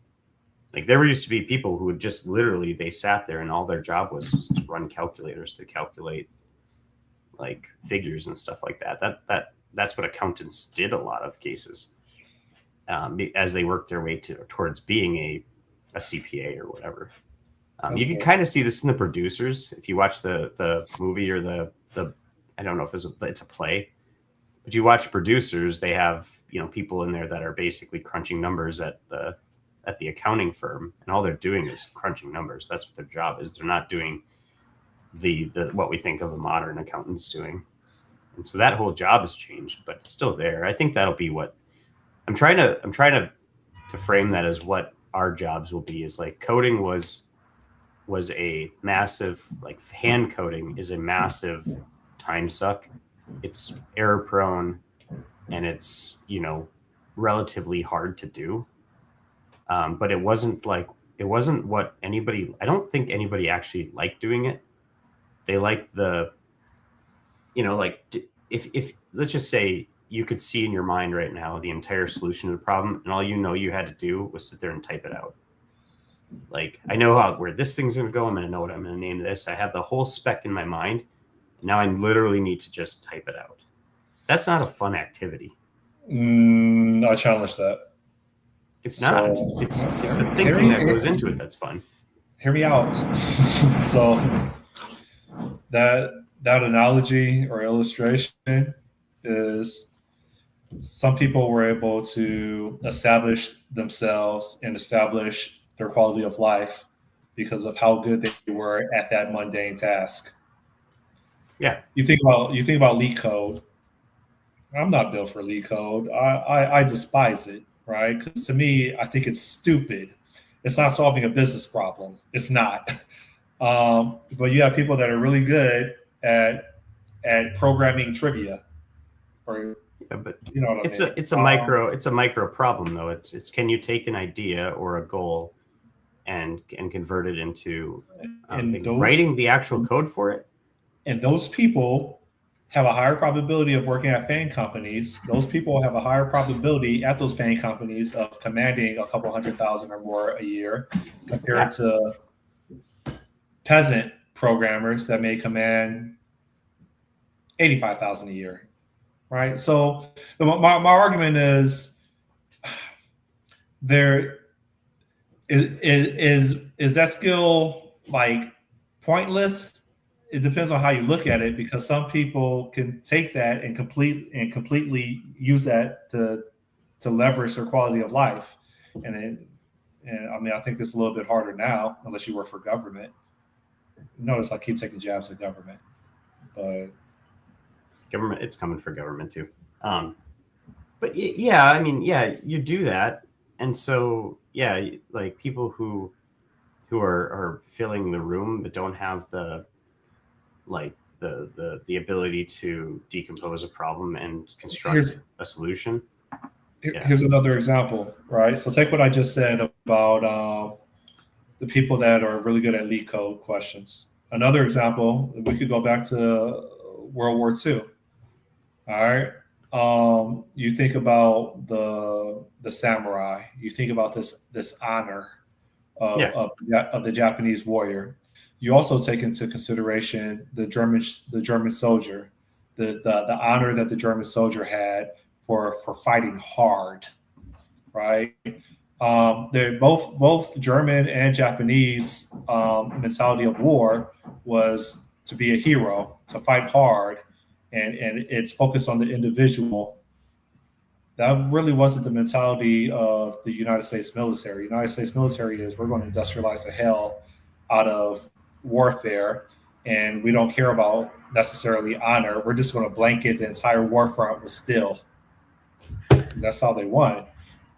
Like there used to be people who would just literally, they sat there and all their job was just to run calculators to calculate like figures and stuff like that. That's what accountants did a lot of cases as they worked their way towards being a CPA or whatever. You can kind of see this in the producers. If you watch the movie or the I don't know if it's a play, but you watch producers, they have people in there that are basically crunching numbers at the accounting firm, and all they're doing is crunching numbers. That's what their job is. They're not doing the what we think of a modern accountant's doing. And so that whole job has changed, but it's still there. I think that'll be what I'm trying to frame that as what our jobs will be, is like coding was a massive, like hand coding is a massive time suck. It's error prone and it's, relatively hard to do. But it wasn't what anybody, I don't think anybody actually liked doing it. They like if let's just say you could see in your mind right now the entire solution to the problem, and all you had to do was sit there and type it out. Like, I know where this thing's going to go. I'm going to know what I'm going to name this. I have the whole spec in my mind. And now I literally need to just type it out. That's not a fun activity. I challenge that. It's not. It's the thinking that goes into it that's fun. Hear me out. So that analogy or illustration is, some people were able to establish themselves and establish their quality of life because of how good they were at that mundane task. Yeah. You think about leak code. I'm not built for leak code. I despise it, right? Because to me, I think it's stupid. It's not solving a business problem. It's not. But you have people that are really good at programming trivia, or but you know what I mean. It's a micro problem though. It's can you take an idea or a goal and convert it into writing the actual code for it? And those people have a higher probability of working at FAANG companies. Those people have a higher probability at those FAANG companies of commanding a couple 100,000 or more a year compared to peasant programmers that may command 85,000 a year, right? So my argument is is that skill like pointless? It depends on how you look at it, because some people can take that and completely use that to leverage their quality of life. And I mean, I think it's a little bit harder now, unless you work for government. Notice I keep taking jabs at government, but government, it's coming for government too. But yeah, I mean, yeah, you do that, and so yeah, like people who are filling the room but don't have the ability to decompose a problem and construct a solution. Here's another example, right? So take what I just said about the people that are really good at leak code questions. Another example, we could go back to World War II. All right. You think about the samurai. You think about this honor of the Japanese warrior. You also take into consideration the German soldier, the honor that the German soldier had for fighting hard, right? They're both German and Japanese mentality of war was to be a hero, to fight hard, and it's focused on the individual. That really wasn't the mentality of the United States military. The United States military is, we're going to industrialize the hell out of warfare, and we don't care about necessarily honor. We're just going to blanket the entire war front with steel. That's how they won.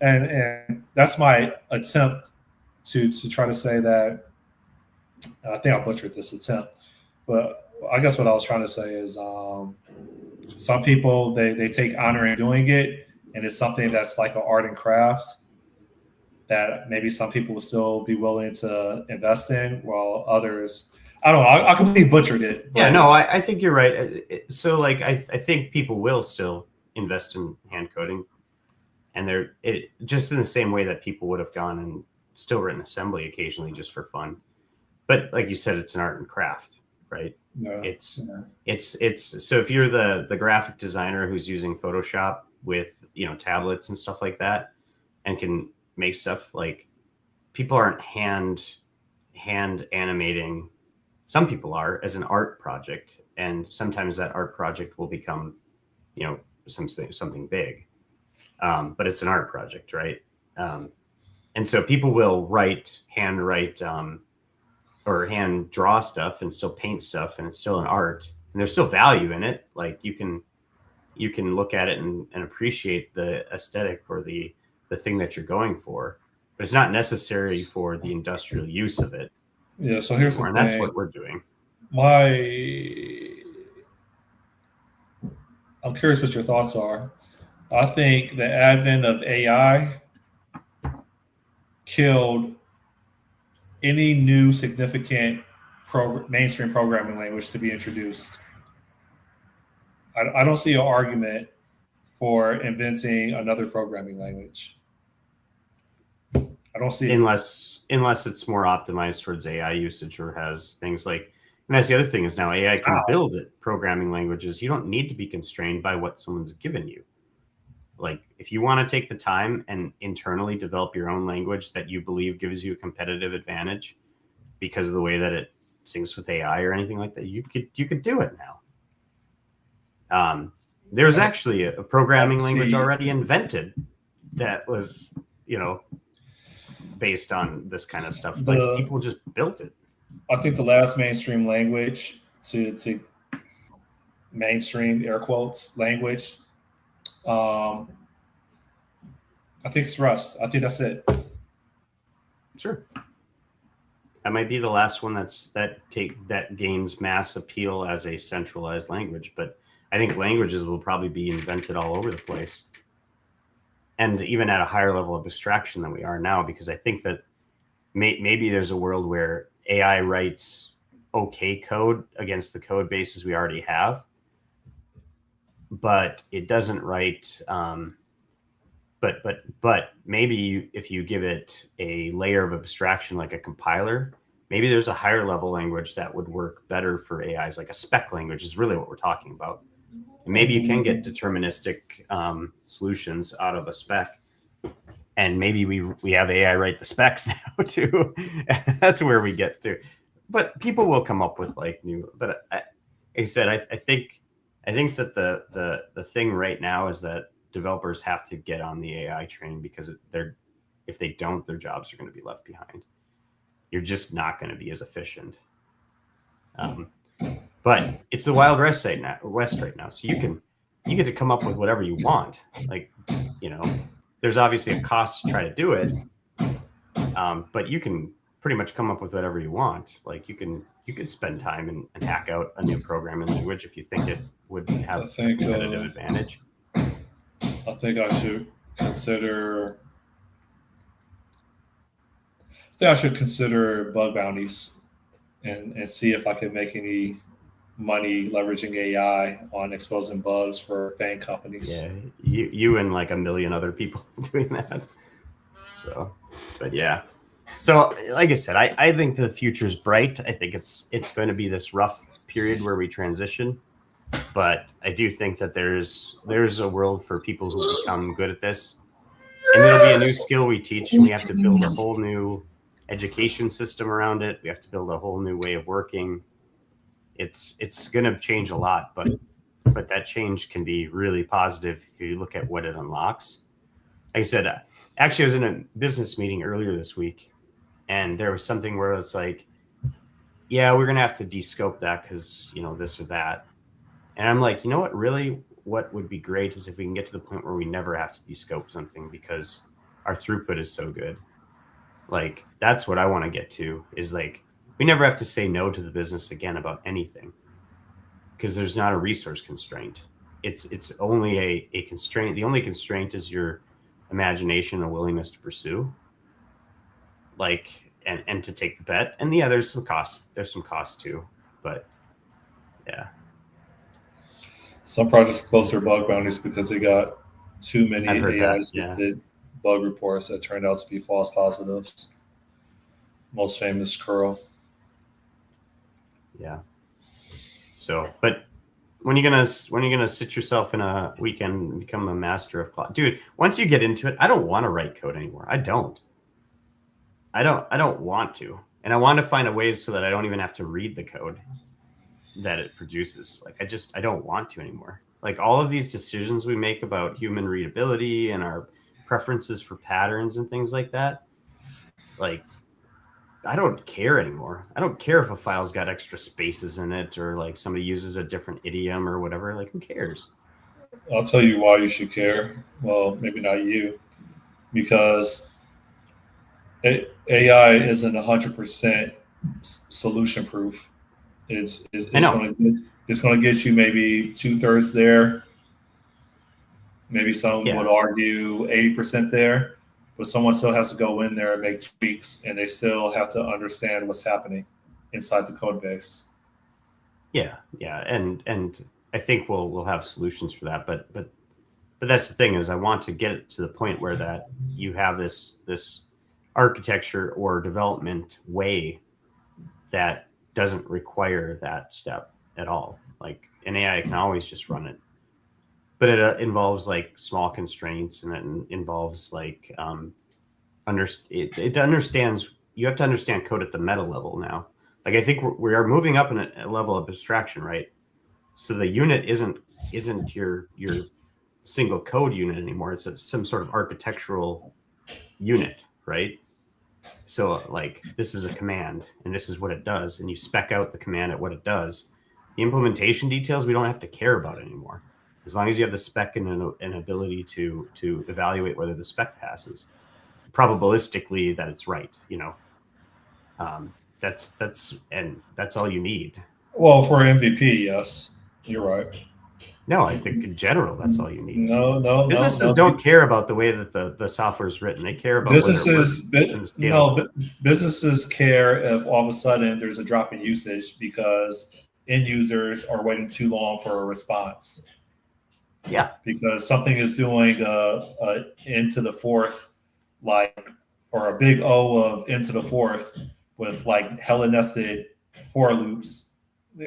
And that's my attempt to try to say that. I think I butchered this attempt, but I guess what I was trying to say is some people, they take honor in doing it, and it's something that's like an art and crafts that maybe some people will still be willing to invest in, while others, I don't know, I completely butchered it. Yeah, no, I think you're right. So like, I think people will still invest in hand coding, and they're just in the same way that people would have gone and still written assembly occasionally just for fun. But like you said, it's an art and craft, right? Yeah. It's so if you're the graphic designer who's using Photoshop with, you know, tablets and stuff like that, and can make stuff, like, people aren't hand animating. Some people are, as an art project, and sometimes that art project will become, you know, something big. But it's an art project, right? And so people will hand write or hand draw stuff and still paint stuff, and it's still an art, and there's still value in it. Like, you can look at it and appreciate the aesthetic or the thing that you're going for, but it's not necessary for the industrial use of it. Yeah. So here's the thing. That's what we're doing. I'm curious what your thoughts are. I think the advent of AI killed any new significant mainstream programming language to be introduced. I don't see an argument for inventing another programming language. I don't see unless it's more optimized towards AI usage, or has things like, and that's the other thing, is now AI can build programming languages. You don't need to be constrained by what someone's given you. Like, if you want to take the time and internally develop your own language that you believe gives you a competitive advantage because of the way that it syncs with AI or anything like that, you could do it now. There's actually a programming language already invented that was, you know, based on this kind of stuff. Like, people just built it. I think the last mainstream language to mainstream, air quotes, language, I think it's Rust. I think that's it. Sure. That might be the last one that gains mass appeal as a centralized language, but I think languages will probably be invented all over the place, and even at a higher level of abstraction than we are now, because I think that maybe there's a world where AI writes okay code against the code bases we already have, but it doesn't write. But maybe if you give it a layer of abstraction like a compiler, maybe there's a higher level language that would work better for AIs, like a spec language is really what we're talking about. And maybe you can get deterministic solutions out of a spec. And maybe we have AI write the specs now too. That's where we get to. But people will come up with like new. But like I said, I think that the thing right now is that developers have to get on the AI train, because if they don't, their jobs are going to be left behind. You're just not going to be as efficient. But it's the Wild West right now. So you get to come up with whatever you want. Like, there's obviously a cost to try to do it. But you can pretty much come up with whatever you want. Like you can spend time and hack out a new programming language if you think it would have a competitive advantage. I think I should consider bug bounties and see if I can make any money leveraging AI on exposing bugs for paying companies. Yeah, you and like a million other people doing that. So, but yeah. So, like I said, I think the future's bright. I think it's going to be this rough period where we transition, but I do think that there's a world for people who become good at this, and it'll be a new skill we teach, and we have to build a whole new education system around it. We have to build a whole new way of working. It's going to change a lot, but that change can be really positive if you look at what it unlocks. Like I said, actually, I was in a business meeting earlier this week, and there was something where it's like, yeah, we're going to have to de-scope that because, this or that. And I'm like, you know what, really, what would be great is if we can get to the point where we never have to de-scope something because our throughput is so good. Like, that's what I want to get to, is like, we never have to say no to the business again about anything because there's not a resource constraint. It's only a constraint. The only constraint is your imagination and willingness to pursue, like, and to take the bet. And yeah, there's some costs. There's some costs too, but yeah. Some projects close their bug bounties because they got too many AI-assisted bug reports that turned out to be false positives. Most famous curl. Yeah. So, but when are you gonna sit yourself in a weekend and become a master of cloud? Dude, once you get into it, I don't want to write code anymore. I don't want to. And I want to find a way so that I don't even have to read the code that it produces. Like I don't want to anymore. Like all of these decisions we make about human readability and our preferences for patterns and things like that, like I don't care anymore. I don't care if a file's got extra spaces in it or like somebody uses a different idiom or whatever. Like, who cares? I'll tell you why you should care. Well, maybe not you, because AI isn't 100% solution proof. It's going to get you maybe 2/3 there. Maybe some would argue 80% there. But someone still has to go in there and make tweaks, and they still have to understand what's happening inside the code base. Yeah, and I think we'll have solutions for that. But that's the thing, is I want to get it to the point where that you have this architecture or development way that doesn't require that step at all. Like an AI can always just run it. But it involves like small constraints, and it involves like it understands. You have to understand code at the meta level now. Like I think we are moving up in a level of abstraction, right? So the unit isn't your single code unit anymore. It's some sort of architectural unit, right? So like this is a command, and this is what it does, and you spec out the command at what it does. The implementation details we don't have to care about anymore. As long as you have the spec and an ability to evaluate whether the spec passes, probabilistically that it's right, that's all you need. Well, for MVP, yes, you're right. No, I think in general that's all you need. No. Businesses don't care about the way that the software is written. They care about businesses. Businesses care if all of a sudden there's a drop in usage because end users are waiting too long for a response. Yeah. Because something is doing into the fourth, like, or a big O of into the fourth with like hella nested for loops.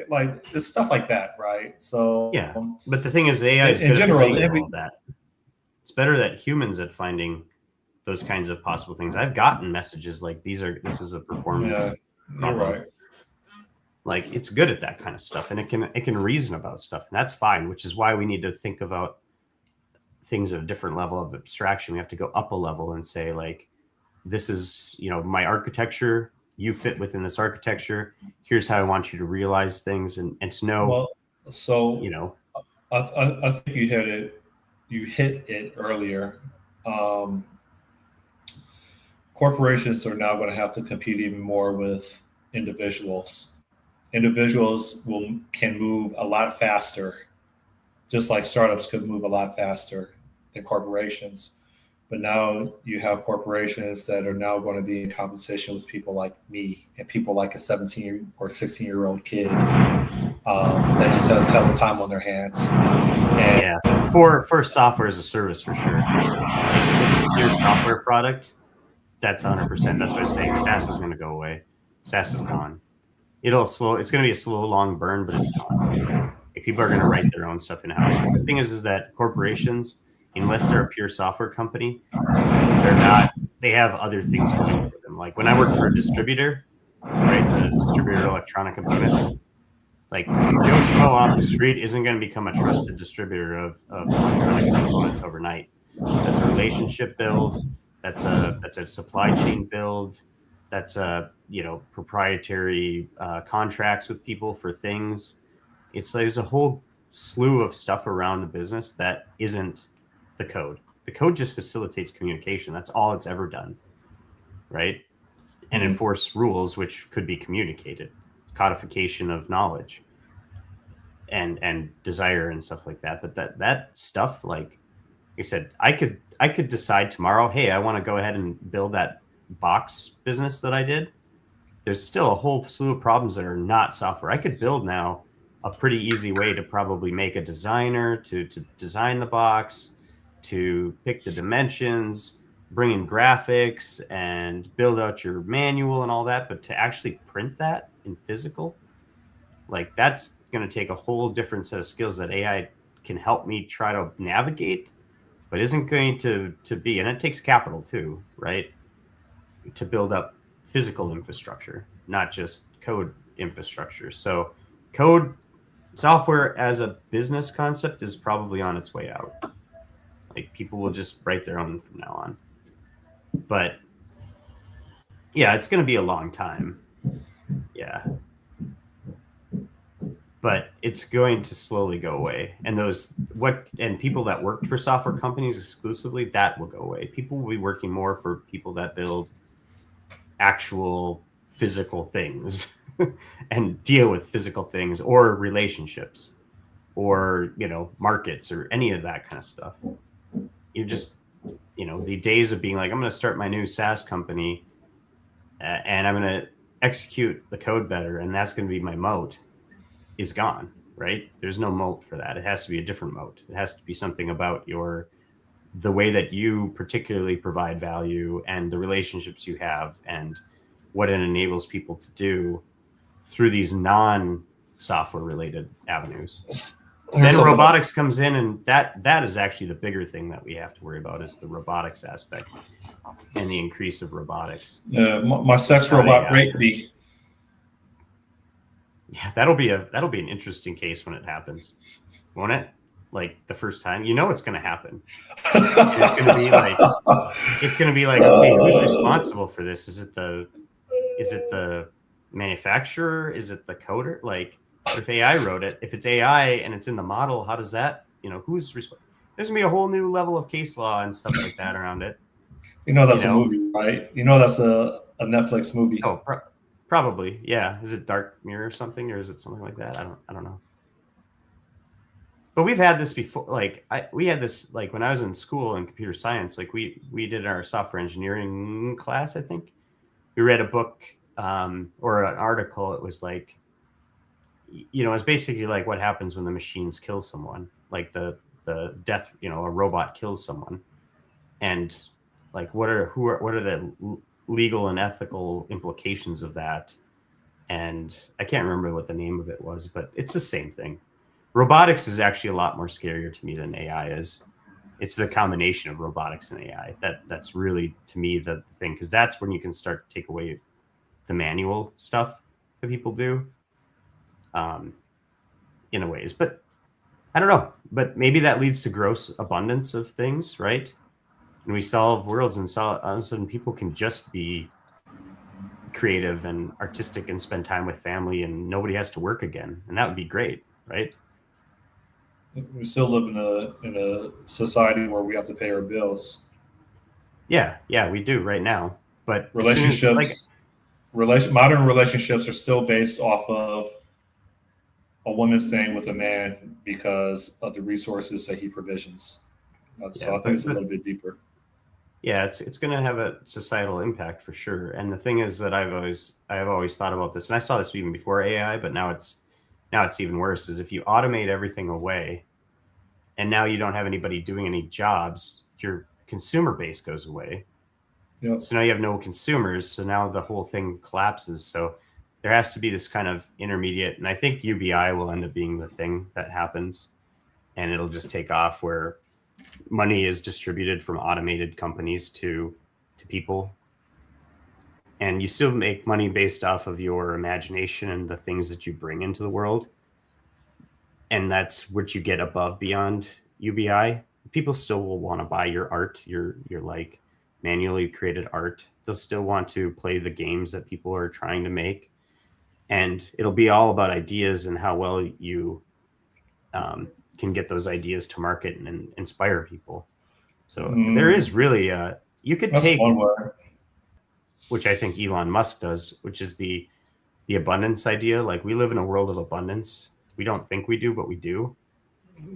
Like it's stuff like that, right? So Yeah. But the thing is, AI is in good at general, finding all of that. It's better that humans at finding those kinds of possible things. I've gotten messages like this is a performance problem. You're right. Like it's good at that kind of stuff, and it can reason about stuff, and that's fine, which is why we need to think about things at a different level of abstraction. We have to go up a level and say, like, this is, my architecture, you fit within this architecture. Here's how I want you to realize things, and to know, well, so I think you hit it earlier. Corporations are now going to have to compete even more with individuals. Individuals can move a lot faster, just like startups could move a lot faster than corporations. But now you have corporations that are now going to be in competition with people like me and people like a 17 or 16-year-old kid that just has hella time on their hands. And for software as a service, for sure. If it's your software product, that's 100%. That's what I'm saying. SaaS is going to go away. SaaS is gone. It's going to be a slow, long burn, but it's gone. Like, people are going to write their own stuff in-house. The thing is that corporations, unless they're a pure software company, they have other things going for them. Like when I worked for a distributor, right? The distributor of electronic components, like Joe Schmo off the street isn't going to become a trusted distributor of electronic components overnight. That's a relationship build. That's a supply chain build. That's proprietary contracts with people for things. There's a whole slew of stuff around the business that isn't the code. The code just facilitates communication. That's all it's ever done, right? And enforce rules which could be communicated, codification of knowledge, and desire and stuff like that. But that stuff, like I said, I could decide tomorrow, hey, I want to go ahead and build that box business that I did. There's still a whole slew of problems that are not software. I could build now a pretty easy way to probably make a designer to design the box, to pick the dimensions, bring in graphics, and build out your manual and all that. But to actually print that in physical, like, that's going to take a whole different set of skills that AI can help me try to navigate, but isn't going to be. And it takes capital too, right? To build up physical infrastructure, not just code infrastructure. So software as a business concept is probably on its way out. Like, people will just write their own from now on. But yeah, it's going to be a long time. Yeah. But it's going to slowly go away. And people that worked for software companies exclusively, that will go away. People will be working more for people that build actual physical things and deal with physical things, or relationships, or markets, or any of that kind of stuff. You just the days of being like, I'm going to start my new SaaS company and I'm going to execute the code better and that's going to be my moat, is gone, right? There's no moat for that. It has to be a different moat. It has to be something about the way that you particularly provide value, and the relationships you have, and what it enables people to do through these non-software related avenues. Then robotics comes in, and that is actually the bigger thing that we have to worry about, is the robotics aspect and the increase of robotics. Yeah, my sex robot raped me. Yeah, that'll be an interesting case when it happens, won't it? Like, the first time, it's going to happen. It's going to be like, okay, who's responsible for this? Is it the manufacturer? Is it the coder? Like, if AI wrote it, if it's AI and it's in the model, how does that, who's responsible? There's going to be a whole new level of case law and stuff like that around it. That's a movie, right? That's a Netflix movie. Oh, probably. Yeah. Is it Dark Mirror or something, or is it something like that? I don't know. But we've had this before. Like, we had this, like, when I was in school in computer science. Like, we did our software engineering class, I think. We read a book or an article. It was like, it's basically like what happens when the machines kill someone. Like, the the death, a robot kills someone, and like what are the legal and ethical implications of that? And I can't remember what the name of it was, but it's the same thing. Robotics is actually a lot more scarier to me than AI is. It's the combination of robotics and AI that's really, to me, the thing, because that's when you can start to take away the manual stuff that people do, in a ways. But I don't know. But maybe that leads to gross abundance of things, right? And we solve worlds, and all of a sudden people can just be creative and artistic and spend time with family, and nobody has to work again, and that would be great, right? We still live in a society where we have to pay our bills. Yeah, we do right now. But relationships, modern relationships are still based off of a woman staying with a man because of the resources that he provisions. So I think it's a little bit deeper. Yeah, it's going to have a societal impact for sure. And the thing is that I've always thought about this, and I saw this even before AI, but now it's even worse, is if you automate everything away and now you don't have anybody doing any jobs, your consumer base goes away. Yep. So now you have no consumers. So now the whole thing collapses. So there has to be this kind of intermediate, and I think UBI will end up being the thing that happens, and it'll just take off where money is distributed from automated companies to people, and you still make money based off of your imagination and the things that you bring into the world, and that's what you get above beyond UBI. People still will want to buy your art, your like manually created art. They'll still want to play the games that people are trying to make, and it'll be all about ideas and how well you can get those ideas to market and inspire people. So there is really you could take one way, which I think Elon Musk does, which is the abundance idea. Like, we live in a world of abundance. We don't think we do, but we do.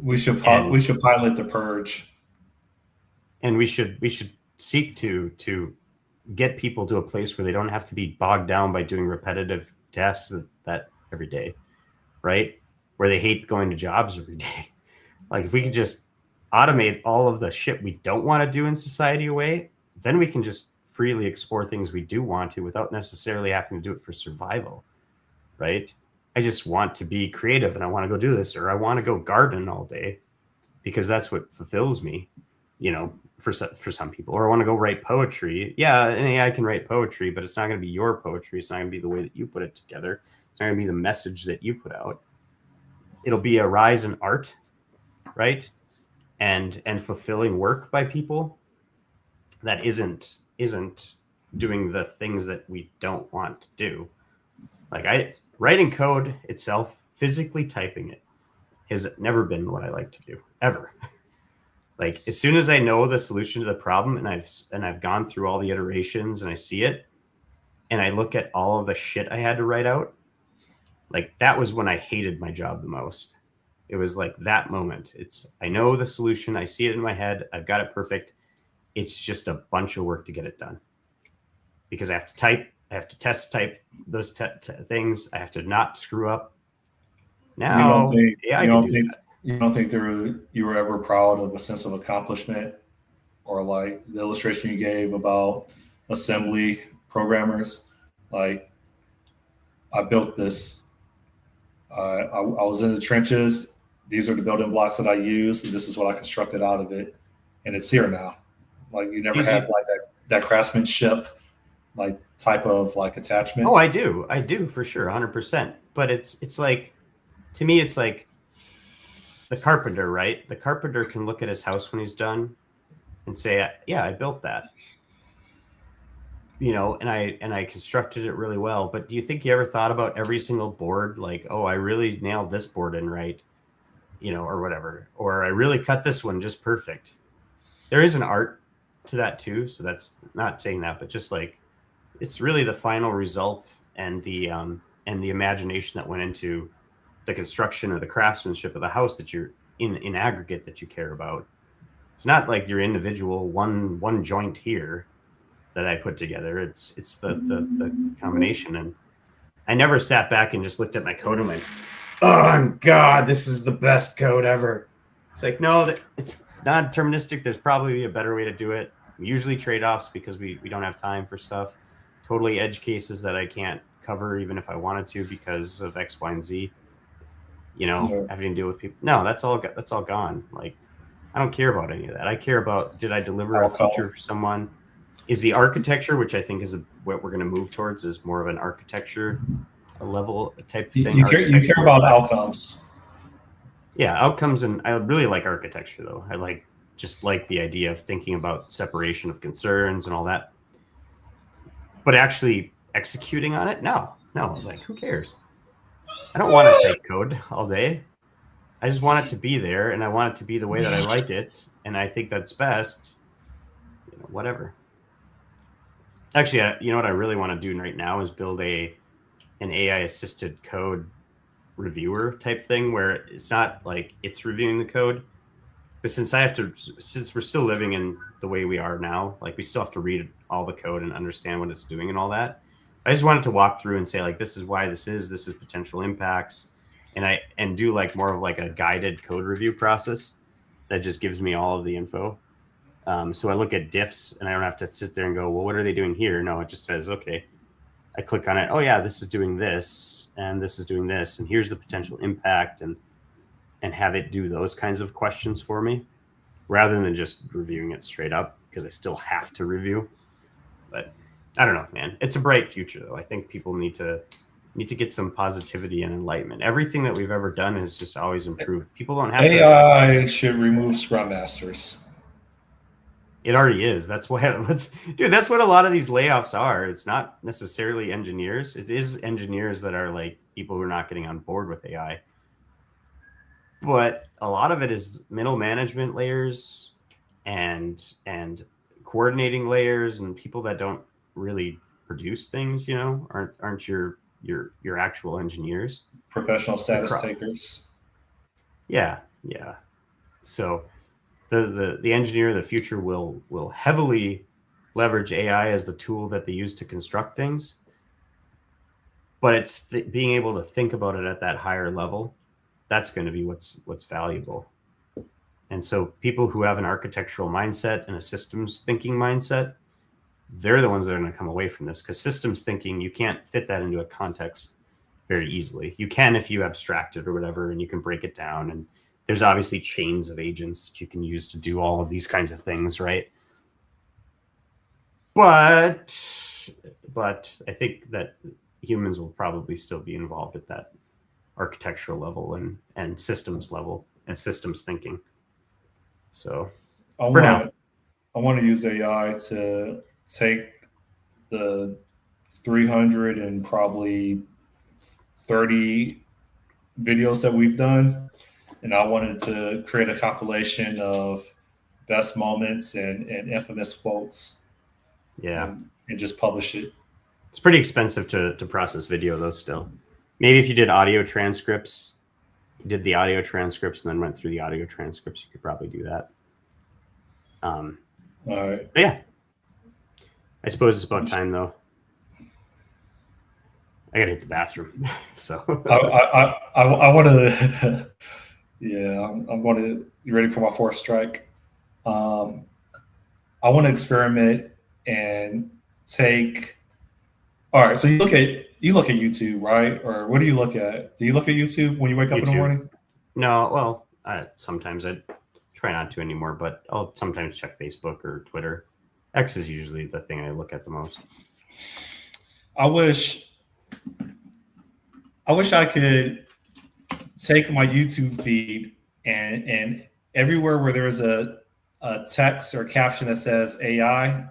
We should pilot the purge, and we should seek to get people to a place where they don't have to be bogged down by doing repetitive tasks that every day, right? Where they hate going to jobs every day. Like, if we could just automate all of the shit we don't want to do in society away, then we can just freely explore things we do want to without necessarily having to do it for survival, right? I just want to be creative and I want to go do this, or I want to go garden all day because that's what fulfills me, for some people. Or I want to go write poetry. Yeah, an AI can write poetry, but it's not going to be your poetry. It's not going to be the way that you put it together. It's not going to be the message that you put out. It'll be a rise in art, right? And fulfilling work by people that isn't doing the things that we don't want to do. Like, writing code itself, physically typing it, has never been what I like to do, ever. Like, as soon as I know the solution to the problem and I've gone through all the iterations and I see it and I look at all of the shit I had to write out, like, that was when I hated my job the most. It was like that moment. I know the solution. I see it in my head. I've got it perfect. It's just a bunch of work to get it done because I have to type. I have to test type those things. I have to not screw up. Now, you don't think you were ever proud of a sense of accomplishment, or like the illustration you gave about assembly programmers? Like, I built this. I was in the trenches. These are the building blocks that I use, and this is what I constructed out of it, and it's here now. Like, you never had like that craftsmanship, like, type of like attachment. Oh, I do for sure, 100%. But it's like, to me, it's like the carpenter, right? The carpenter can look at his house when he's done and say, "Yeah, I built that." And I constructed it really well. But do you think you ever thought about every single board? Like, oh, I really nailed this board in right, or whatever. Or I really cut this one just perfect. There is an art to that too. So that's not saying that, but just like, it's really the final result and the imagination that went into the construction or the craftsmanship of the house that you're in aggregate that you care about. It's not like your individual one joint here that I put together. It's the combination. And I never sat back and just looked at my code and went, "Oh God, this is the best code ever." It's like, no, it's not deterministic. There's probably a better way to do it. Usually trade-offs because we don't have time for stuff. Totally edge cases that I can't cover even if I wanted to because of X, Y, and Z. Having to deal with people. No, that's all gone. Like, I don't care about any of that. I care about, did I deliver a feature for someone? Is the architecture, which I think is what we're going to move towards, is more of an architecture level type thing. You care about outcomes. Yeah, outcomes, and I really like architecture though. I like the idea of thinking about separation of concerns and all that. But actually executing on it, no, like who cares? I don't want to type code all day. I just want it to be there, and I want it to be the way that I like it, and I think that's best. Whatever. Actually, you know what I really want to do right now is build an AI assisted code reviewer type thing where it's not like it's reviewing the code, but since we're still living in the way we are now, like we still have to read all the code and understand what it's doing and all that. I just wanted to walk through and say, like, this is why this is potential impacts, and do like more of like a guided code review process that just gives me all of the info. So I look at diffs and I don't have to sit there and go, well, what are they doing here? No, it just says, okay, I click on it. Oh yeah, this is doing this and this is doing this. And here's the potential impact, and have it do those kinds of questions for me rather than just reviewing it straight up, because I still have to review. But I don't know, man. It's a bright future though. I think people need to get some positivity and enlightenment. Everything that we've ever done has just always improved. People don't have AI should remove Scrum Masters. It already is. That's why that's what a lot of these layoffs are. It's not necessarily engineers. It is engineers that are like people who are not getting on board with AI. But a lot of it is middle management layers and coordinating layers, and people that don't really produce things, aren't your actual engineers. Professional status takers. Yeah. So the engineer of the future will heavily leverage AI as the tool that they use to construct things. But it's being able to think about it at that higher level. That's going to be what's valuable. And so people who have an architectural mindset and a systems thinking mindset, they're the ones that are going to come away from this, because systems thinking, you can't fit that into a context very easily. You can if you abstract it or whatever, and you can break it down. And there's obviously chains of agents that you can use to do all of these kinds of things, right? But I think that humans will probably still be involved at that architectural level and systems level and systems thinking. So now, I want to use AI to take the 300 and probably 30 videos that we've done, and I wanted to create a compilation of best moments and infamous quotes. Yeah. And just publish it. It's pretty expensive to process video though still. Maybe if you did audio transcripts, and then went through the audio transcripts, you could probably do that. All right. But yeah. I suppose it's about time though. I gotta hit the bathroom. So I want to. Yeah, I'm going to be ready for my fourth strike. I want to experiment and take. All right, so you look at YouTube, right? Or what do you look at? Do you look at YouTube when you wake up in the morning? No, well, sometimes I try not to anymore, but I'll sometimes check Facebook or Twitter. X is usually the thing I look at the most. I wish I could take my YouTube feed and everywhere where there's a text or caption that says AI,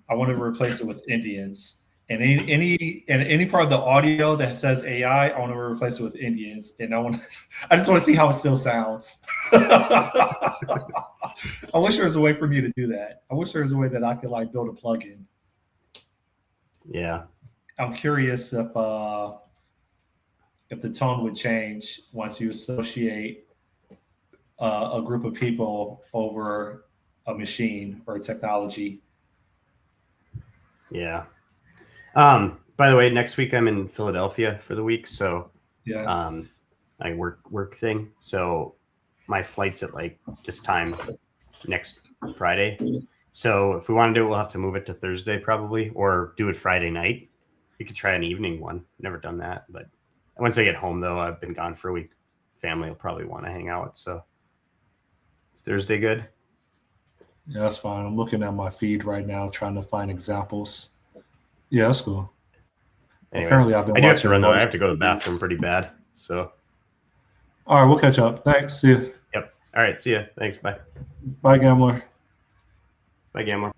I want to replace it with Indians. And any part of the audio that says AI, I want to replace it with Indians. And I just want to see how it still sounds. I wish there was a way for me to do that. I wish there was a way that I could like build a plugin. Yeah. I'm curious if the tone would change once you associate a group of people over a machine or a technology. Yeah. By the way, next week I'm in Philadelphia for the week, so yeah, I work thing. So my flight's at like this time next Friday. So if we want to do it, we'll have to move it to Thursday probably, or do it Friday night. We could try an evening one. Never done that, but once I get home though, I've been gone for a week. Family will probably want to hang out. So is Thursday good? Yeah, that's fine. I'm looking at my feed right now, trying to find examples. Yeah, that's cool. Anyways, Apparently, I've been I do have to watching run though. I most- have to go to the bathroom pretty bad. So All right, we'll catch up. Thanks. See you. yep. All right. See ya. Thanks. Bye. Bye, Gambler. Bye, Gambler.